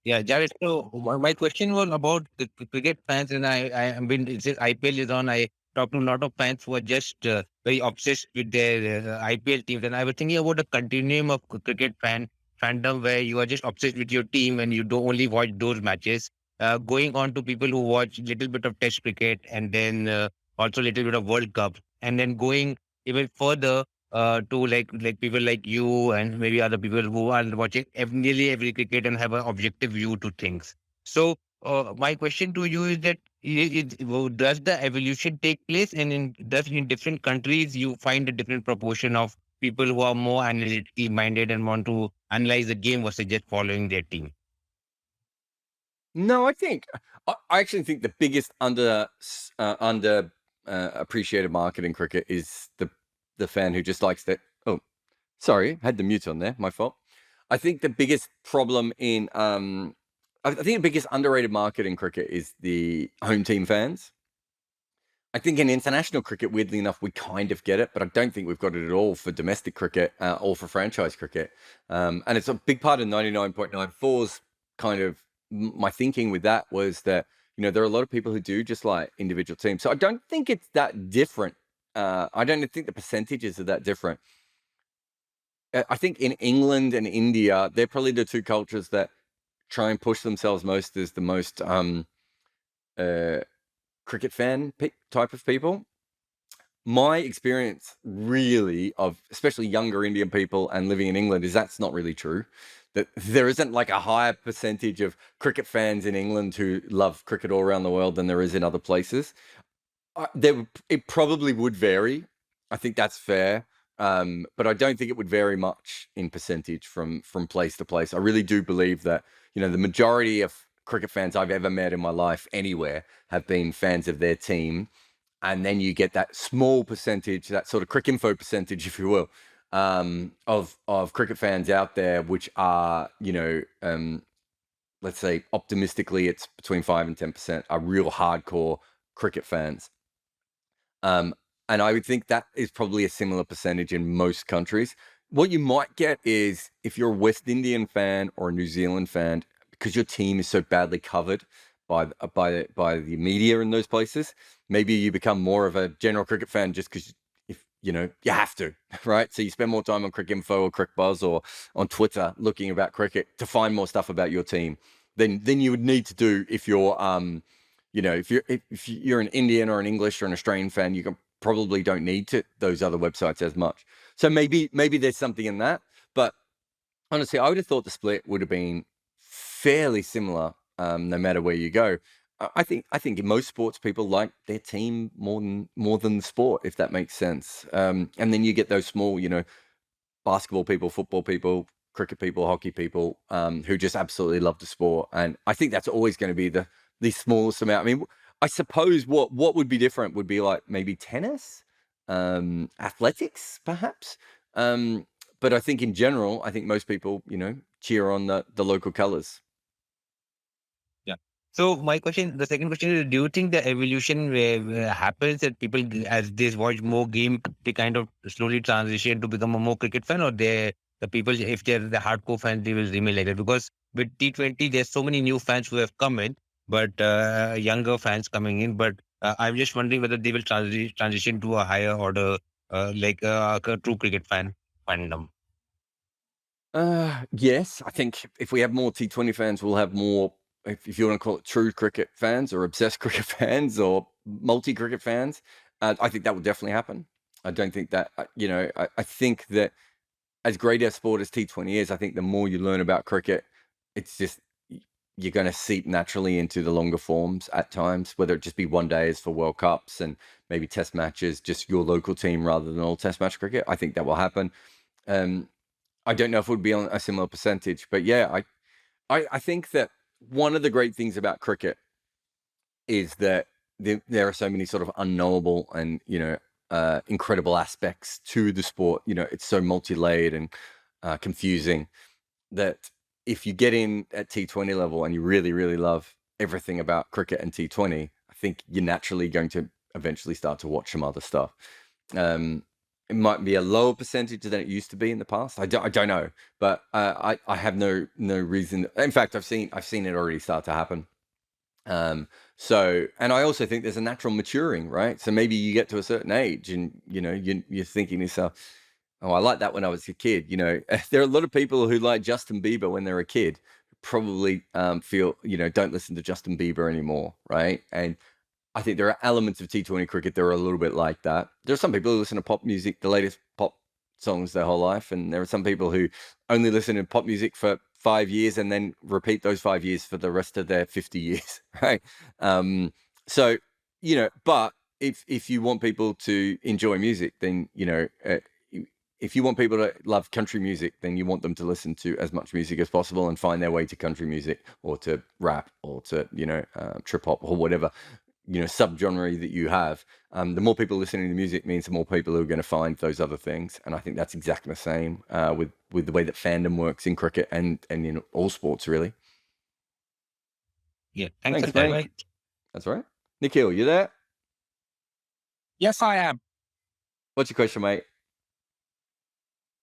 Yeah, Jarrod. So my question was about the cricket fans, and I've been since IPL is on. I talked to a lot of fans who are just very obsessed with their IPL teams, and I was thinking about a continuum of cricket fandom where you are just obsessed with your team and you don't only watch those matches. Going on to people who watch little bit of Test cricket and then also little bit of World Cup, and then going even further to like people like you and maybe other people who are watching nearly every cricket and have an objective view to things. So my question to you is that does the evolution take place, and does in different countries you find a different proportion of people who are more analytically minded and want to analyze the game versus just following their team? No, I actually think the biggest appreciated market in cricket is the fan who just likes that. Oh, sorry, had the mute on there. My fault. I think the biggest problem in I think the biggest underrated market in cricket is the home team fans. I think in international cricket, weirdly enough, we kind of get it, but I don't think we've got it at all for domestic cricket or for franchise cricket. And it's a big part of 99.94's kind of my thinking with that was that, there are a lot of people who do just like individual teams. So I don't think it's that different. I don't think the percentages are that different. I think in England and India, they're probably the two cultures that try and push themselves most as the most cricket fan type of people. My experience really of especially younger Indian people and living in England is that's not really true. That there isn't like a higher percentage of cricket fans in England who love cricket all around the world than there is in other places. It probably would vary. I think that's fair. But I don't think it would vary much in percentage from place to place. I really do believe that, the majority of cricket fans I've ever met in my life anywhere have been fans of their team. And then you get that small percentage, that sort of Cricinfo percentage, if you will, of cricket fans out there, which are, let's say optimistically, it's between 5 and 10% are real hardcore cricket fans. And I would think that is probably a similar percentage in most countries. What you might get is if you're a West Indian fan or a New Zealand fan, because your team is so badly covered by the media in those places, maybe you become more of a general cricket fan just because you have to, right? So you spend more time on Cricinfo or CricBuzz or on Twitter looking about cricket to find more stuff about your team than you would need to do if you're if you're an Indian or an English or an Australian fan. You probably don't need those other websites as much. So maybe there's something in that. But honestly, I would have thought the split would have been fairly similar, no matter where you go. I think in most sports, people like their team more than the sport, if that makes sense. And then you get those small, basketball people, football people, cricket people, hockey people, who just absolutely love the sport. And I think that's always going to be the smallest amount. I mean, I suppose what would be different would be like maybe tennis, athletics, perhaps. But I think in general, I think most people, cheer on the local colors. So the second question is, do you think the evolution happens that people, as they watch more game, they kind of slowly transition to become a more cricket fan, or the people, if they're the hardcore fans, they will remain like that? Because with T20, there's so many new fans who have come in, but younger fans coming in. But I'm just wondering whether they will transition to a higher order, like a true cricket fandom. Yes, I think if we have more T20 fans, we'll have more, if you want to call it true cricket fans or obsessed cricket fans or multi-cricket fans. I think that will definitely happen. I don't think that, I think that as great a sport as T20 is, I think the more you learn about cricket, it's just, you're going to seep naturally into the longer forms at times, whether it just be one days for World Cups and maybe test matches, just your local team rather than all test match cricket. I think that will happen. I don't know if it would be on a similar percentage, but yeah, I think that one of the great things about cricket is that there are so many sort of unknowable and, incredible aspects to the sport. It's so multi-layered and confusing that if you get in at T20 level and you really, really love everything about cricket and T20, I think you're naturally going to eventually start to watch some other stuff. It might be a lower percentage than it used to be in the past. I don't know, but I have no reason. In fact, I've seen it already start to happen. So, and I also think there's a natural maturing, right? So maybe you get to a certain age and, you're thinking to yourself, oh, I like that when I was a kid. There are a lot of people who like Justin Bieber when they're a kid, probably feel, don't listen to Justin Bieber anymore, right? And I think there are elements of T20 cricket that are a little bit like that. There are some people who listen to pop music, the latest pop songs their whole life. And there are some people who only listen to pop music for 5 years and then repeat those 5 years for the rest of their 50 years, right? So, but if you want people to enjoy music, then, if you want people to love country music, then you want them to listen to as much music as possible and find their way to country music or to rap or to, trip hop or whatever, subgenre that you have. The more people listening to music means the more people who are going to find those other things. And I think that's exactly the same with the way that fandom works in cricket and in all sports, really. Yeah. Thanks, mate. That's right. Nikhil, you there? Yes, I am. What's your question, mate?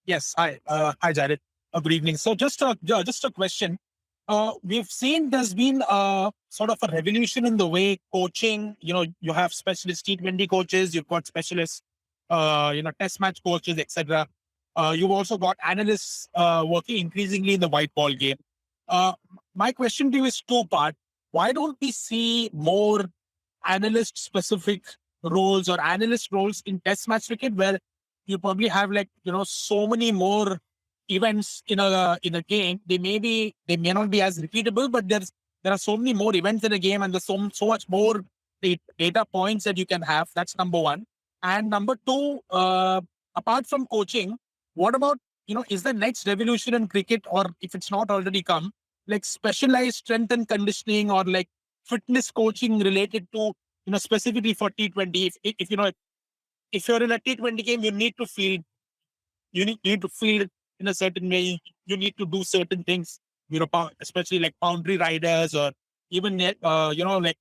Yes, hi, Jarrod. Good evening. So just a question. We've seen there's been sort of a revolution in the way coaching. You have specialist T20 coaches, you've got specialists, test match coaches, etc. You've also got analysts working increasingly in the white ball game. My question to you is two-part. Why don't we see more analyst-specific roles or analyst roles in test match cricket, where you probably have so many more events in a game? They may not be as repeatable, but there are so many more events in a game, and there's so much more data points that you can have. That's number one. And number two, apart from coaching, what about, is the next revolution in cricket, or if it's not already come, like specialized strength and conditioning, or like fitness coaching related to, specifically for T20? If you're in a T20 game, you need to field in a certain way. You need to do certain things, especially like boundary riders, or even, like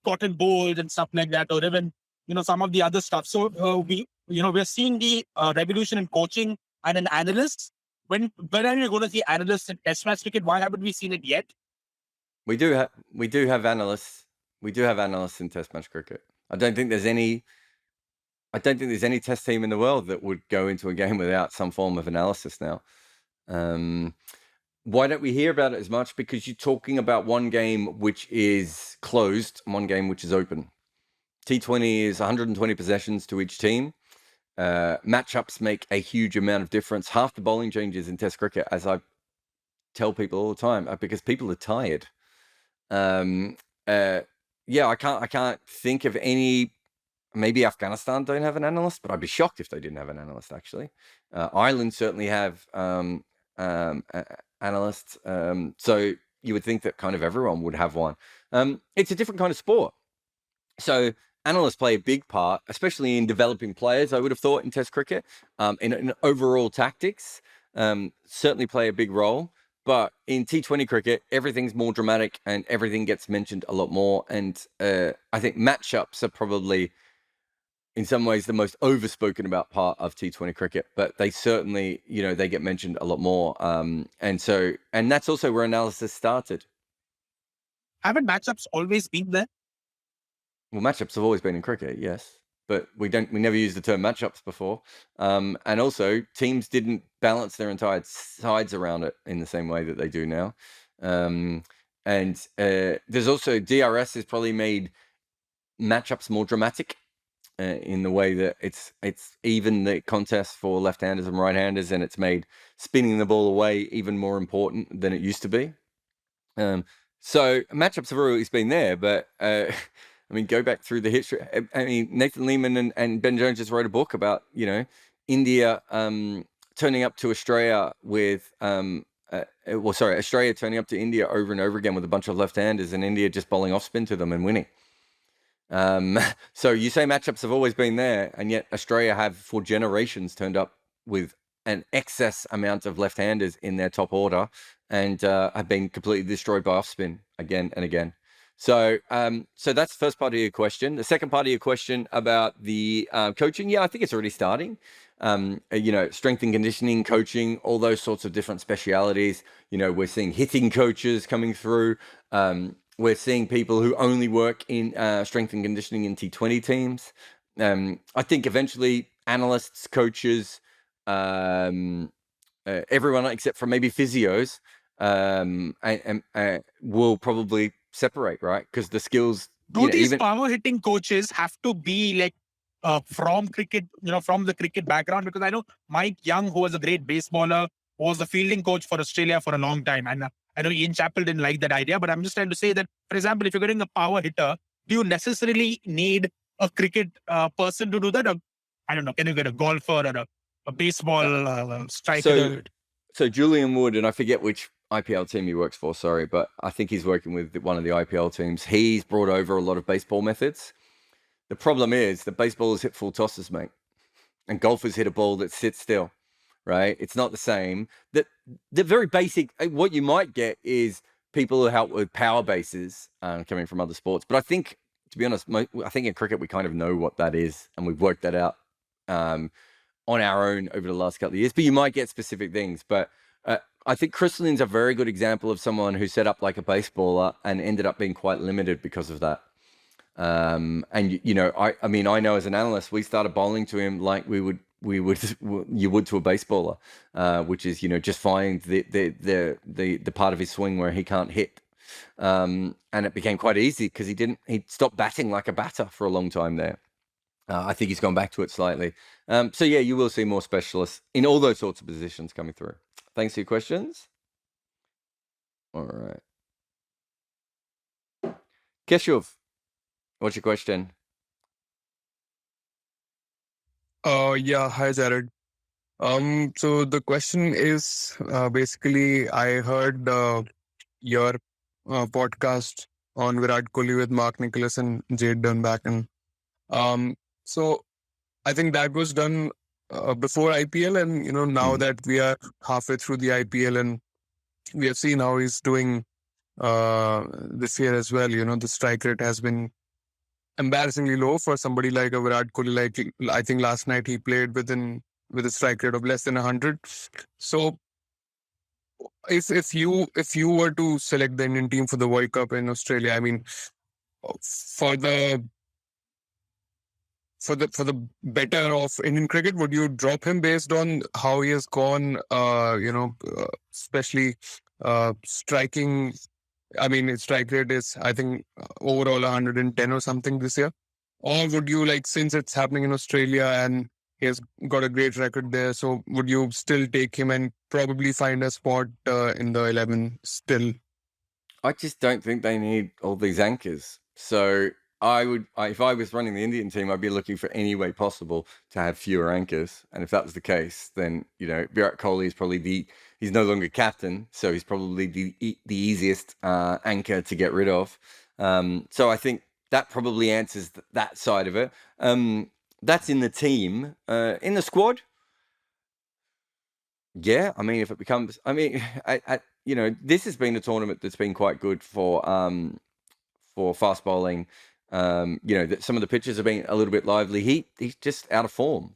cotton bowls and stuff like that, or even, some of the other stuff. So we're seeing the revolution in coaching and in analysts. When are we going to see analysts in Test match cricket? Why haven't we seen it yet? We do have analysts. We do have analysts in Test match cricket. I don't think there's any Test team in the world that would go into a game without some form of analysis now. Why don't we hear about it as much? Because you're talking about one game which is closed and one game which is open. T20 is 120 possessions to each team. Matchups make a huge amount of difference. Half the bowling changes in Test cricket, as I tell people all the time, are because people are tired. I can't think of any. Maybe Afghanistan don't have an analyst, but I'd be shocked if they didn't have an analyst, actually. Ireland certainly have analysts. So you would think that kind of everyone would have one. It's a different kind of sport. So analysts play a big part, especially in developing players, I would have thought, in Test cricket. In overall tactics, certainly play a big role. But in T20 cricket, everything's more dramatic and everything gets mentioned a lot more. And I think matchups are probably, in some ways, the most overspoken about part of T20 cricket, but they certainly, they get mentioned a lot more. And that's also where analysis started. Haven't matchups always been there? Well, matchups have always been in cricket, yes, but we never used the term matchups before. And also, teams didn't balance their entire sides around it in the same way that they do now. And there's also, DRS has probably made matchups more dramatic. In the way that it's even the contest for left-handers and right-handers, and it's made spinning the ball away even more important than it used to be. So matchups have always been there, but go back through the history. Nathan Lehman and Ben Jones just wrote a book about India turning up to Australia with Australia turning up to India over and over again with a bunch of left-handers, and India just bowling off spin to them and winning. So you say matchups have always been there, and yet Australia have for generations turned up with an excess amount of left-handers in their top order, and have been completely destroyed by off-spin again and again. So that's the first part of your question. The second part of your question about the coaching, I think it's already starting. Strength and conditioning coaching, all those sorts of different specialities. We're seeing hitting coaches coming through. We're seeing people who only work in strength and conditioning in T20 teams. I think eventually analysts, coaches, everyone except for maybe physios, will probably separate, right? Because the skills. Do these power hitting coaches have to be like from cricket, from the cricket background? Because I know Mike Young, who was a great baseballer, was the fielding coach for Australia for a long time, and I know Ian Chappell didn't like that idea, but I'm just trying to say that, for example, if you're getting a power hitter, do you necessarily need a cricket person to do that? Or, I don't know, can you get a golfer or a baseball striker? So Julian Wood, and I forget which IPL team he works for, sorry, but I think he's working with one of the IPL teams. He's brought over a lot of baseball methods. The problem is that baseballers hit full tosses, mate, and golfers hit a ball that sits still. Right? It's not the same. The very basic, what you might get is people who help with power bases coming from other sports. But I think, to be honest, I think in cricket we kind of know what that is, and we've worked that out on our own over the last couple of years. But you might get specific things. But I think Chris Lynn's a very good example of someone who set up like a baseballer and ended up being quite limited because of that. And I know as an analyst, we started bowling to him like you would to a baseballer, which is just find the part of his swing where he can't hit, and it became quite easy because he stopped batting like a batter for a long time there. I think he's gone back to it slightly. You will see more specialists in all those sorts of positions coming through. Thanks for your questions. All right, Keshuv, what's your question? Hi, Jarrod. So the question is basically, I heard your podcast on Virat Kohli with Mark Nicholas and Jade Dunback, and so I think that was done before IPL, and now that we are halfway through the IPL, and we have seen how he's doing this year as well. The strike rate has been embarrassingly low for somebody like a Virat Kohli. Like I think last night he played with a strike rate of less than 100. So if you were to select the Indian team for the World Cup in Australia, I mean, for the better of Indian cricket, would you drop him based on how he has gone? Especially striking. I mean, his strike rate is, I think, overall 110 or something this year. Or would you, like, since it's happening in Australia and he has got a great record there, so would you still take him and probably find a spot in the 11 still? I just don't think they need all these anchors. So if I was running the Indian team, I'd be looking for any way possible to have fewer anchors. And if that was the case, then Virat Kohli is probably he's no longer captain, so he's probably the easiest anchor to get rid of. So I think that probably answers that side of it. That's in the team. In the squad, yeah. I mean, if it becomes, this has been a tournament that's been quite good for fast bowling. That some of the pitches have been a little bit lively. He's just out of form.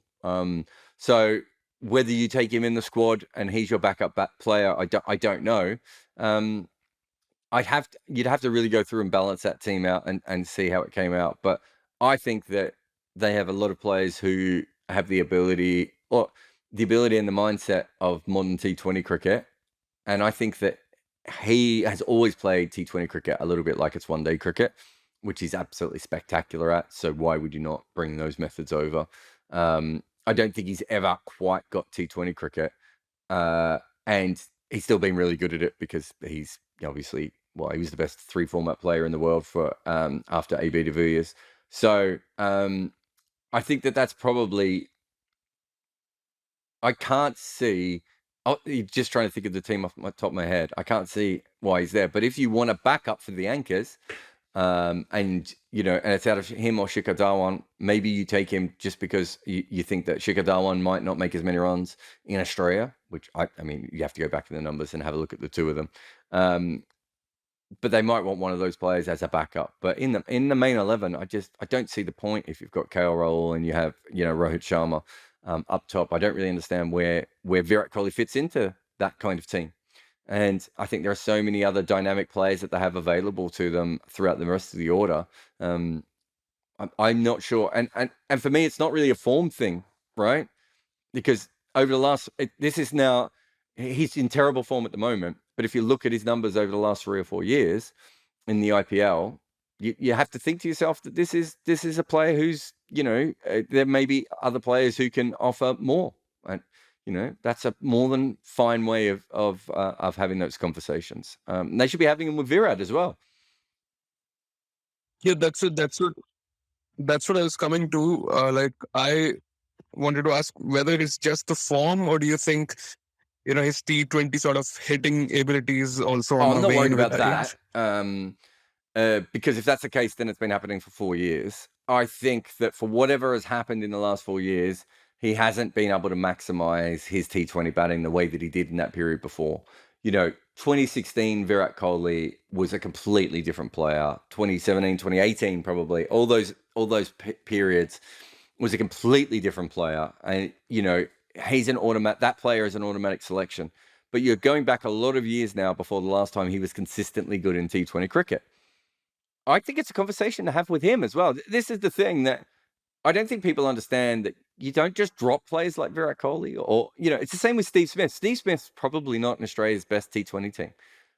So whether you take him in the squad and he's your backup player, I don't know. You'd have to really go through and balance that team out and see how it came out. But I think that they have a lot of players who have the ability and the mindset of modern T20 cricket. And I think that he has always played T20 cricket a little bit like it's one-day cricket, which he's absolutely spectacular at. So why would you not bring those methods over? I don't think he's ever quite got T20 cricket. And he's still been really good at it because he's obviously, he was the best 3-format player in the world for after AB de Villiers. So I think that's probably, I can't see, just trying to think of the team off the top of my head, I can't see why he's there. But if you want a backup for the anchors, and it's out of him or Shikha Dhawan, maybe you take him just because you think that Shikha Dhawan might not make as many runs in Australia, which I mean, you have to go back to the numbers and have a look at the two of them. But they might want one of those players as a backup. But in the main 11, I don't see the point if you've got KL Rahul and you have Rohit Sharma up top. I don't really understand where Virat Kohli fits into that kind of team. And I think there are so many other dynamic players that they have available to them throughout the rest of the order. I'm not sure. And for me, it's not really a form thing, right? Because over the last, he's in terrible form at the moment. But if you look at his numbers over the last 3 or 4 years in the IPL, you have to think to yourself that this is a player who's, there may be other players who can offer more. And that's a more than fine way of having those conversations. They should be having them with Virat as well. Yeah, that's what I was coming to. I wanted to ask whether it's just the form, or do you think his T20 sort of hitting abilities also on I'm the not way worried in about with that. Because if that's the case, then it's been happening for 4 years. I think that for whatever has happened in the last 4 years, he hasn't been able to maximize his T20 batting the way that he did in that period before. 2016 Virat Kohli was a completely different player. 2017, 2018, probably all those periods was a completely different player. And he's an automatic. That player is an automatic selection. But you're going back a lot of years now before the last time he was consistently good in T20 cricket. I think it's a conversation to have with him as well. This is the thing that I don't think people understand, that you don't just drop players like Virat Kohli, or, it's the same with Steve Smith. Steve Smith's probably not in Australia's best T20 team,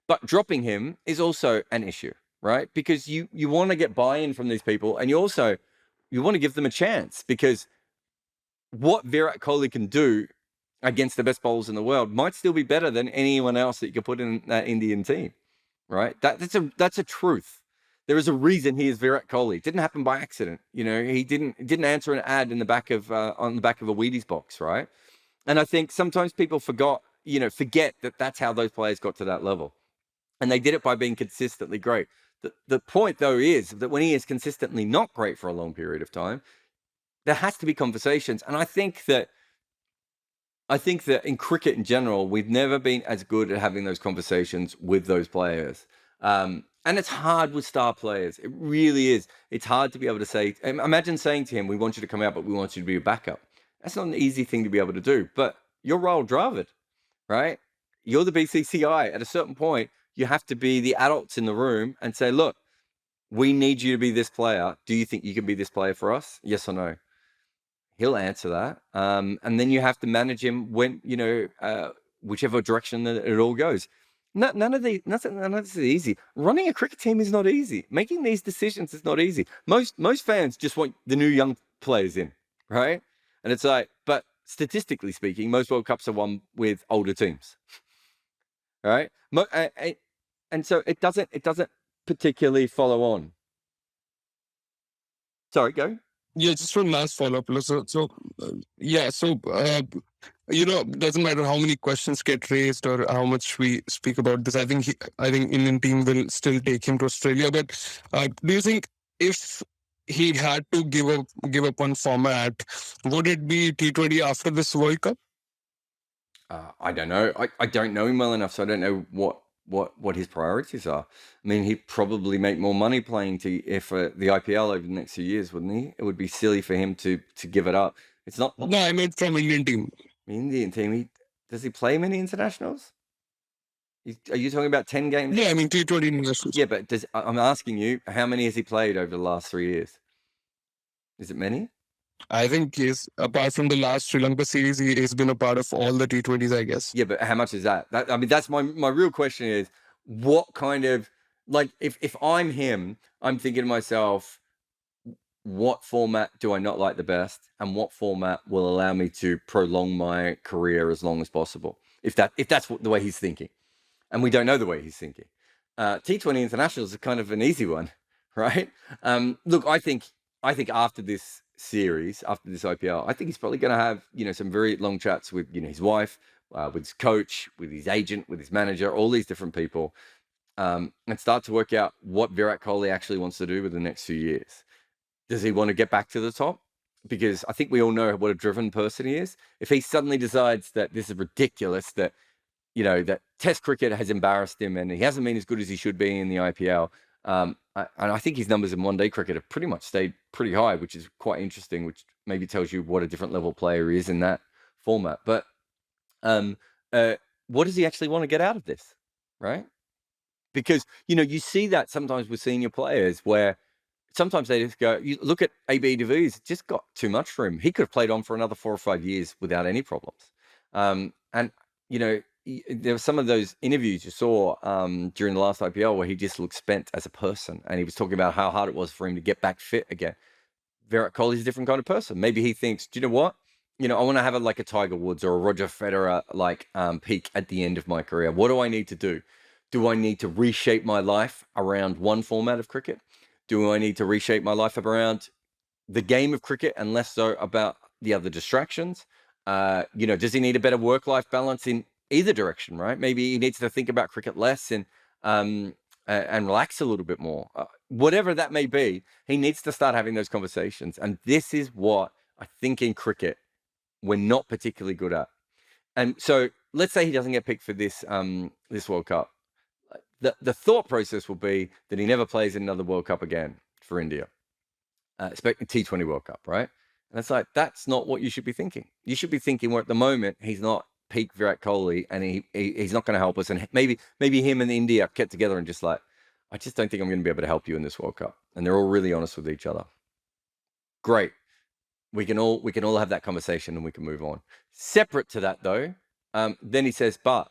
but dropping him is also an issue, right? Because you want to get buy-in from these people, and you want to give them a chance, because what Virat Kohli can do against the best bowlers in the world might still be better than anyone else that you could put in that Indian team, right? That's a truth. There is a reason he is Virat Kohli. It didn't happen by accident. He didn't answer an ad in the back of on the back of a Wheaties box, right? And I think sometimes people forget that that's how those players got to that level. And they did it by being consistently great. The point, though, is that when he is consistently not great for a long period of time, there has to be conversations. And I think that in cricket in general, we've never been as good at having those conversations with those players. And it's hard with star players. It really is. It's hard to be able to say, imagine saying to him, we want you to come out, but we want you to be a backup. That's not an easy thing to be able to do. But you're Rahul Dravid, right? You're the BCCI. At a certain point, you have to be the adults in the room and say, look, we need you to be this player. Do you think you can be this player for us? Yes or no? He'll answer that. And then you have to manage him when, whichever direction that it all goes. None of this is easy. Running a cricket team is not easy. Making these decisions is not easy. Most fans just want the new young players in, right? And it's like, but statistically speaking, most World Cups are won with older teams, right? And so it doesn't particularly follow on. Sorry, go. Yeah, just one last follow-up. So doesn't matter how many questions get raised or how much we speak about this. I think Indian team will still take him to Australia. But do you think if he had to give up on format, would it be T20 after this World Cup? I don't know. I don't know him well enough, so I don't know what his priorities are. I mean, he'd probably make more money playing the IPL over the next few years, wouldn't he? It would be silly for him to give it up. It's not. No, I meant from Indian team. Indian team. Does he play many internationals? Are you talking about 10 games? Yeah, I mean T20 internationals. Yeah, but I'm asking you, how many has he played over the last 3 years? Is it many? I think he's, apart from the last Sri Lanka series, he has been a part of all the T20s, I guess. Yeah, but how much is that? I mean, that's my real question is, what kind of, like, if I'm him, I'm thinking to myself, what format do I not like the best, and what format will allow me to prolong my career as long as possible? If that's the way he's thinking, and we don't know the way he's thinking. T20 internationals are kind of an easy one, right? Look, I think after this series, after this IPL, I think he's probably going to have some very long chats with his wife, with his coach, with his agent, with his manager, all these different people, and start to work out what Virat Kohli actually wants to do with the next few years. Does he want to get back to the top? Because I think we all know what a driven person he is. If he suddenly decides that this is ridiculous, that that Test cricket has embarrassed him and he hasn't been as good as he should be in the IPL, and I think his numbers in one-day cricket have pretty much stayed pretty high, which is quite interesting, which maybe tells you what a different level player he is in that format. But what does he actually want to get out of this, right? Because, you see that sometimes with senior players where sometimes they just go, you look at AB de Villiers, it just got too much for him. He could have played on for another 4 or 5 years without any problems. And, there were some of those interviews you saw during the last IPL where he just looked spent as a person, and he was talking about how hard it was for him to get back fit again. Virat Kohli is a different kind of person. Maybe he thinks, do you know what? I want to have a Tiger Woods or a Roger Federer peak at the end of my career. What do I need to do? Do I need to reshape my life around one format of cricket? Do I need to reshape my life around the game of cricket and less so about the other distractions? Does he need a better work-life balance in either direction, right? Maybe he needs to think about cricket less and relax a little bit more. Whatever that may be, he needs to start having those conversations. And this is what I think in cricket we're not particularly good at. And so let's say he doesn't get picked for this World Cup. The thought process will be that he never plays in another World Cup again for India, expecting T20 World Cup, right? And it's like, that's not what you should be thinking. You should be thinking, well, at the moment, he's not peak Virat Kohli, and he's not going to help us. And maybe him and India get together and just I just don't think I'm going to be able to help you in this World Cup. And they're all really honest with each other. Great. We can all have that conversation and we can move on. Separate to that, though, then he says, but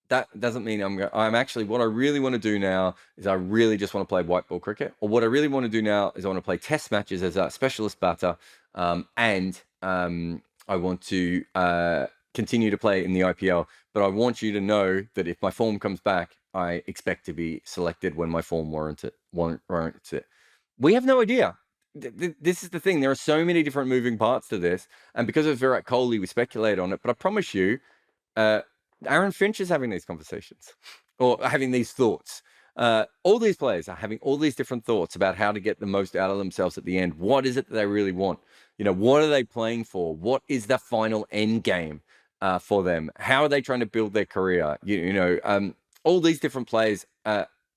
that doesn't mean I'm actually, what I really want to do now is I really just want to play white ball cricket. Or what I really want to do now is I want to play test matches as a specialist batter. And I want to continue to play in the IPL. But I want you to know that if my form comes back, I expect to be selected when my form warrants it. We have no idea. this is the thing. There are so many different moving parts to this, and because of Virat Kohli, we speculate on it. But I promise you, Aaron Finch is having these conversations or having these thoughts. All these players are having all these different thoughts about how to get the most out of themselves at the end. What is it that they really want? What are they playing for? What is the final end game for them? How are they trying to build their career? All these different players,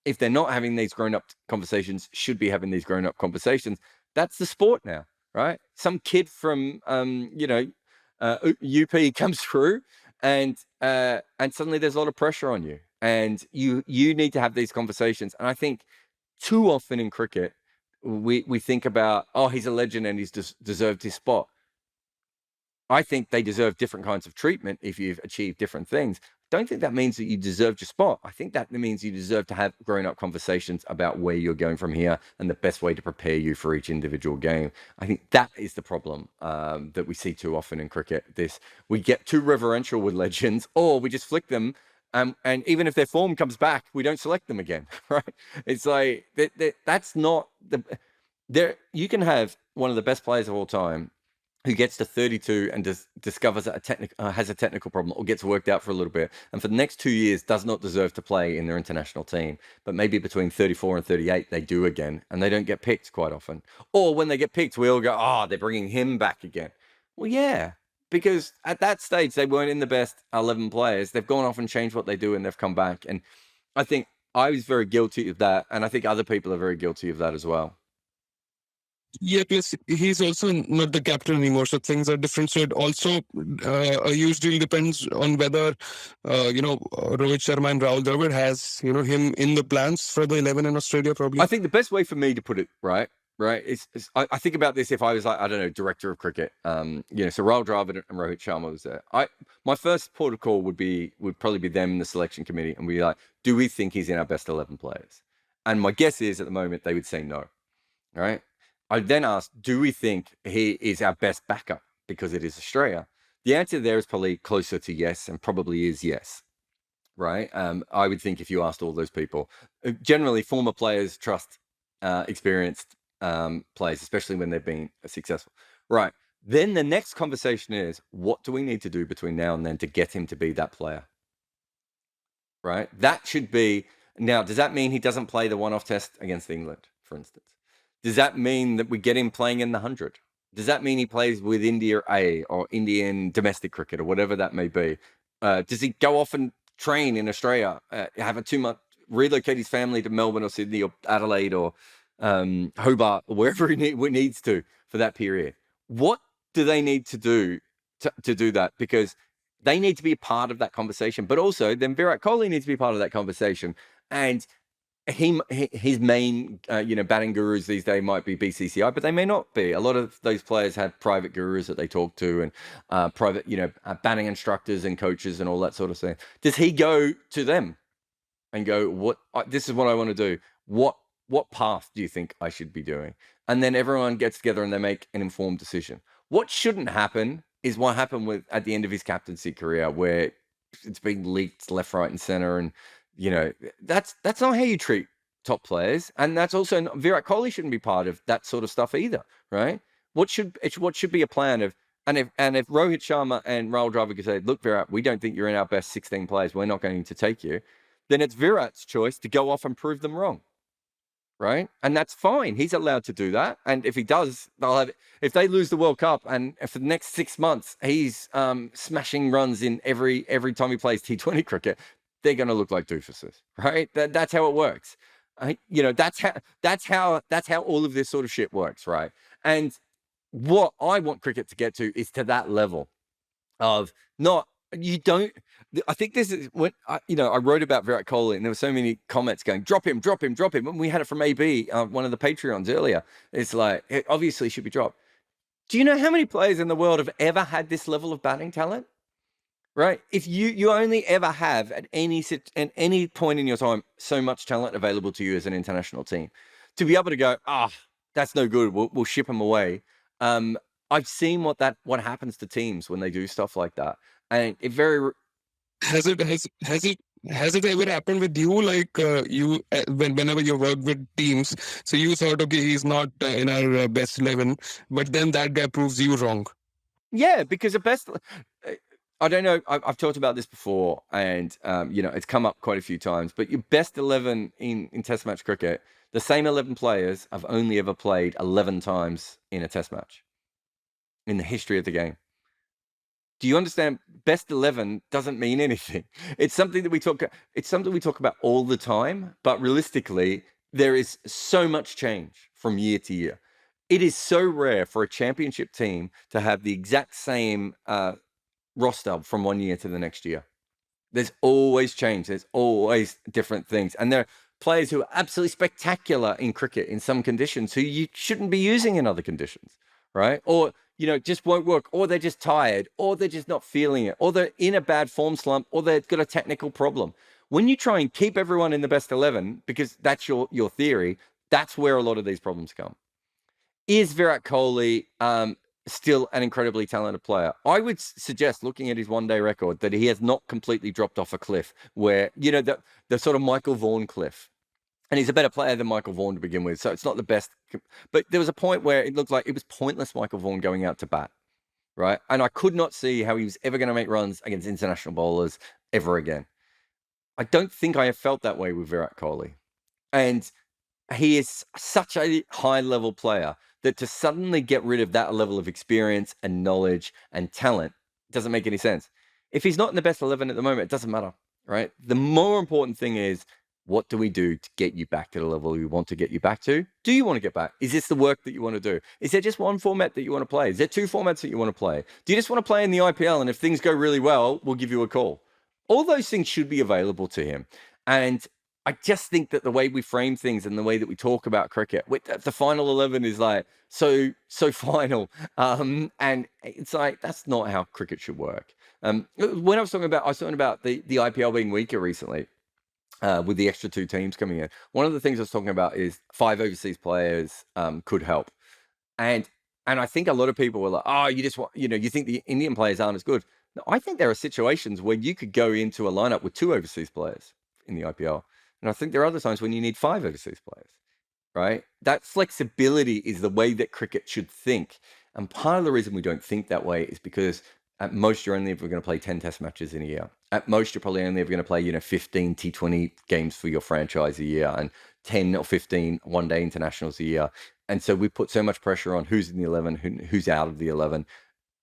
if they're not having these grown-up conversations, should be having these grown-up conversations. That's the sport now, right? Some kid from, UP comes through and suddenly there's a lot of pressure on you. And you need to have these conversations. And I think too often in cricket, we think about, oh, he's a legend and he's deserved his spot. I think they deserve different kinds of treatment if you've achieved different things. Don't think that means that you deserved your spot. I think that means you deserve to have grown-up conversations about where you're going from here and the best way to prepare you for each individual game. I think that is the problem that we see too often in cricket. We get too reverential with legends, or we just flick them. And even if their form comes back, we don't select them again, right? It's like that's not you can have one of the best players of all time who gets to 32 and discovers has a technical problem or gets worked out for a little bit, and for the next 2 years does not deserve to play in their international team. But maybe between 34 and 38, they do again, and they don't get picked quite often. Or when they get picked, we all go, oh, they're bringing him back again. Well, yeah. Because at that stage, they weren't in the best 11 players. They've gone off and changed what they do, and they've come back. And I think I was very guilty of that. And I think other people are very guilty of that as well. Yeah, plus he's also not the captain anymore, so things are different. So it also a huge deal depends on whether Rohit Sharma and Rahul Dravid has him in the plans for the 11 in Australia. Probably, I think the best way for me to put it right is I think about this if I was like, I don't know, director of cricket. So Rahul Dravid and Rohit Sharma was there. My first port of call would probably be them in the selection committee, and we'd be like, do we think he's in our best 11 players? And my guess is at the moment they would say no. Right. I'd then ask, do we think he is our best backup because it is Australia? The answer there is probably closer to yes, and probably is yes. Right. I would think if you asked all those people, generally former players trust experienced players, especially when they've been successful. Right. Then the next conversation is, what do we need to do between now and then to get him to be that player? Right. That should be. Now, does that mean he doesn't play the one-off test against England, for instance? Does that mean that we get him playing in the 100? Does that mean he plays with India A or Indian domestic cricket or whatever that may be? Does he go off and train in Australia, have a 2-month, relocate his family to Melbourne or Sydney or Adelaide or Hobart or wherever he needs to for that period? What do they need to do to do that? Because they need to be a part of that conversation, but also then Virat Kohli needs to be part of that conversation. And his main, batting gurus these days might be BCCI, but they may not be. A lot of those players have private gurus that they talk to and private, batting instructors and coaches and all that sort of thing. Does he go to them and go, this is what I want to do. What path do you think I should be doing? And then everyone gets together and they make an informed decision. What shouldn't happen is what happened at the end of his captaincy career, where it's been leaked left, right, and center, and that's not how you treat top players, and that's also Virat Kohli shouldn't be part of that sort of stuff either, right? What should be a plan of, and if Rohit Sharma and Rahul Dravid could say, look, Virat, we don't think you're in our best 16 players, we're not going to take you, then it's Virat's choice to go off and prove them wrong, right? And that's fine. He's allowed to do that, and if he does, if they lose the World Cup, and for the next 6 months he's smashing runs in every time he plays T20 cricket, they're going to look like doofuses, right? That's how it works. That's how all of this sort of shit works, right? And what I want cricket to get to is to that level of I think this is when I wrote about Virat Kohli, and there were so many comments going, drop him. And we had it from AB, one of the Patreons earlier. It's like, it obviously should be dropped. Do you know how many players in the world have ever had this level of batting talent? Right? If you only ever have at any point in your time so much talent available to you as an international team, to be able to go, that's no good, we'll ship them away. I've seen what happens to teams when they do stuff like that, and it very has it Has it ever happened with you? Like whenever you work with teams, so you thought, okay, he's not in our best 11, but then that guy proves you wrong. Yeah, because the best. I don't know. I've talked about this before, and it's come up quite a few times. But your best 11 in Test match cricket, the same 11 players have only ever played 11 times in a Test match in the history of the game. Do you understand? Best 11 doesn't mean anything. It's something that we talk. It's something we talk about all the time. But realistically, there is so much change from year to year. It is so rare for a championship team to have the exact same roster from one year to the next year. There's always change. There's always different things. And there are players who are absolutely spectacular in cricket in some conditions who you shouldn't be using in other conditions, right? Or, just won't work, or they're just tired, or they're just not feeling it, or they're in a bad form slump, or they've got a technical problem. When you try and keep everyone in the best 11, because that's your theory, that's where a lot of these problems come. Is Virat Kohli still an incredibly talented player? I would suggest, looking at his one-day record, that he has not completely dropped off a cliff where, the sort of Michael Vaughan cliff. And he's a better player than Michael Vaughan to begin with, so it's not the best. But there was a point where it looked like it was pointless Michael Vaughan going out to bat, right? And I could not see how he was ever going to make runs against international bowlers ever again. I don't think I have felt that way with Virat Kohli. And he is such a high-level player that to suddenly get rid of that level of experience and knowledge and talent doesn't make any sense. If he's not in the best 11 at the moment, it doesn't matter, right? The more important thing is, what do we do to get you back to the level we want to get you back to? Do you want to get back? Is this the work that you want to do? Is there just one format that you want to play? Is there two formats that you want to play? Do you just want to play in the IPL, and if things go really well, we'll give you a call? All those things should be available to him. And I just think that the way we frame things and the way that we talk about cricket, the final 11 is like so final, and it's like that's not how cricket should work. When I was talking about the IPL being weaker recently, with the extra two teams coming in, one of the things I was talking about is 5 overseas players could help, and I think a lot of people were like, oh, you just want, you think the Indian players aren't as good. No, I think there are situations where you could go into a lineup with 2 overseas players in the IPL. And I think there are other times when you need 5 overseas players, right? That flexibility is the way that cricket should think. And part of the reason we don't think that way is because at most you're only ever going to play 10 test matches in a year. At most you're probably only ever going to play, 15 T20 games for your franchise a year and 10 or 15 one-day internationals a year. And so we put so much pressure on who's in the 11, who's out of the 11.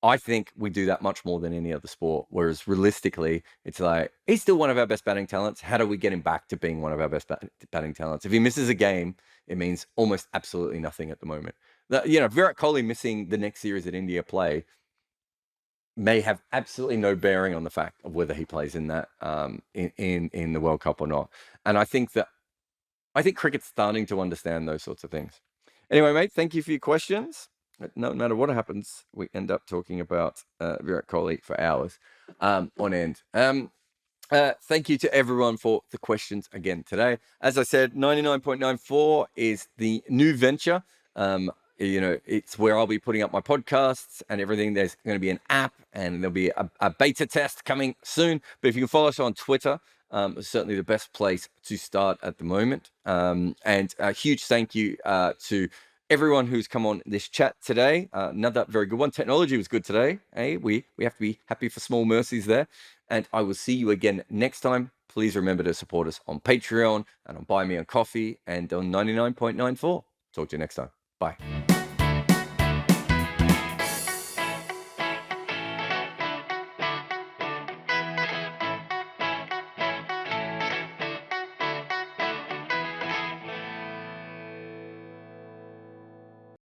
I think we do that much more than any other sport. Whereas realistically, it's like, he's still one of our best batting talents. How do we get him back to being one of our best batting talents? If he misses a game, it means almost absolutely nothing at the moment. Virat Kohli missing the next series at India play may have absolutely no bearing on the fact of whether he plays in that in the World Cup or not. And I think cricket's starting to understand those sorts of things. Anyway, mate, thank you for your questions. No matter what happens, we end up talking about Virat Kohli for hours on end. Thank you to everyone for the questions again today. As I said, 99.94 is the new venture. It's where I'll be putting up my podcasts and everything. There's going to be an app, and there'll be a beta test coming soon. But if you can follow us on Twitter, it's certainly the best place to start at the moment. And a huge thank you to everyone who's come on this chat today. Another very good one. Technology was good today. Hey, we have to be happy for small mercies there. And I will see you again next time. Please remember to support us on Patreon and on Buy Me a Coffee and on 99.94. Talk to you next time. Bye.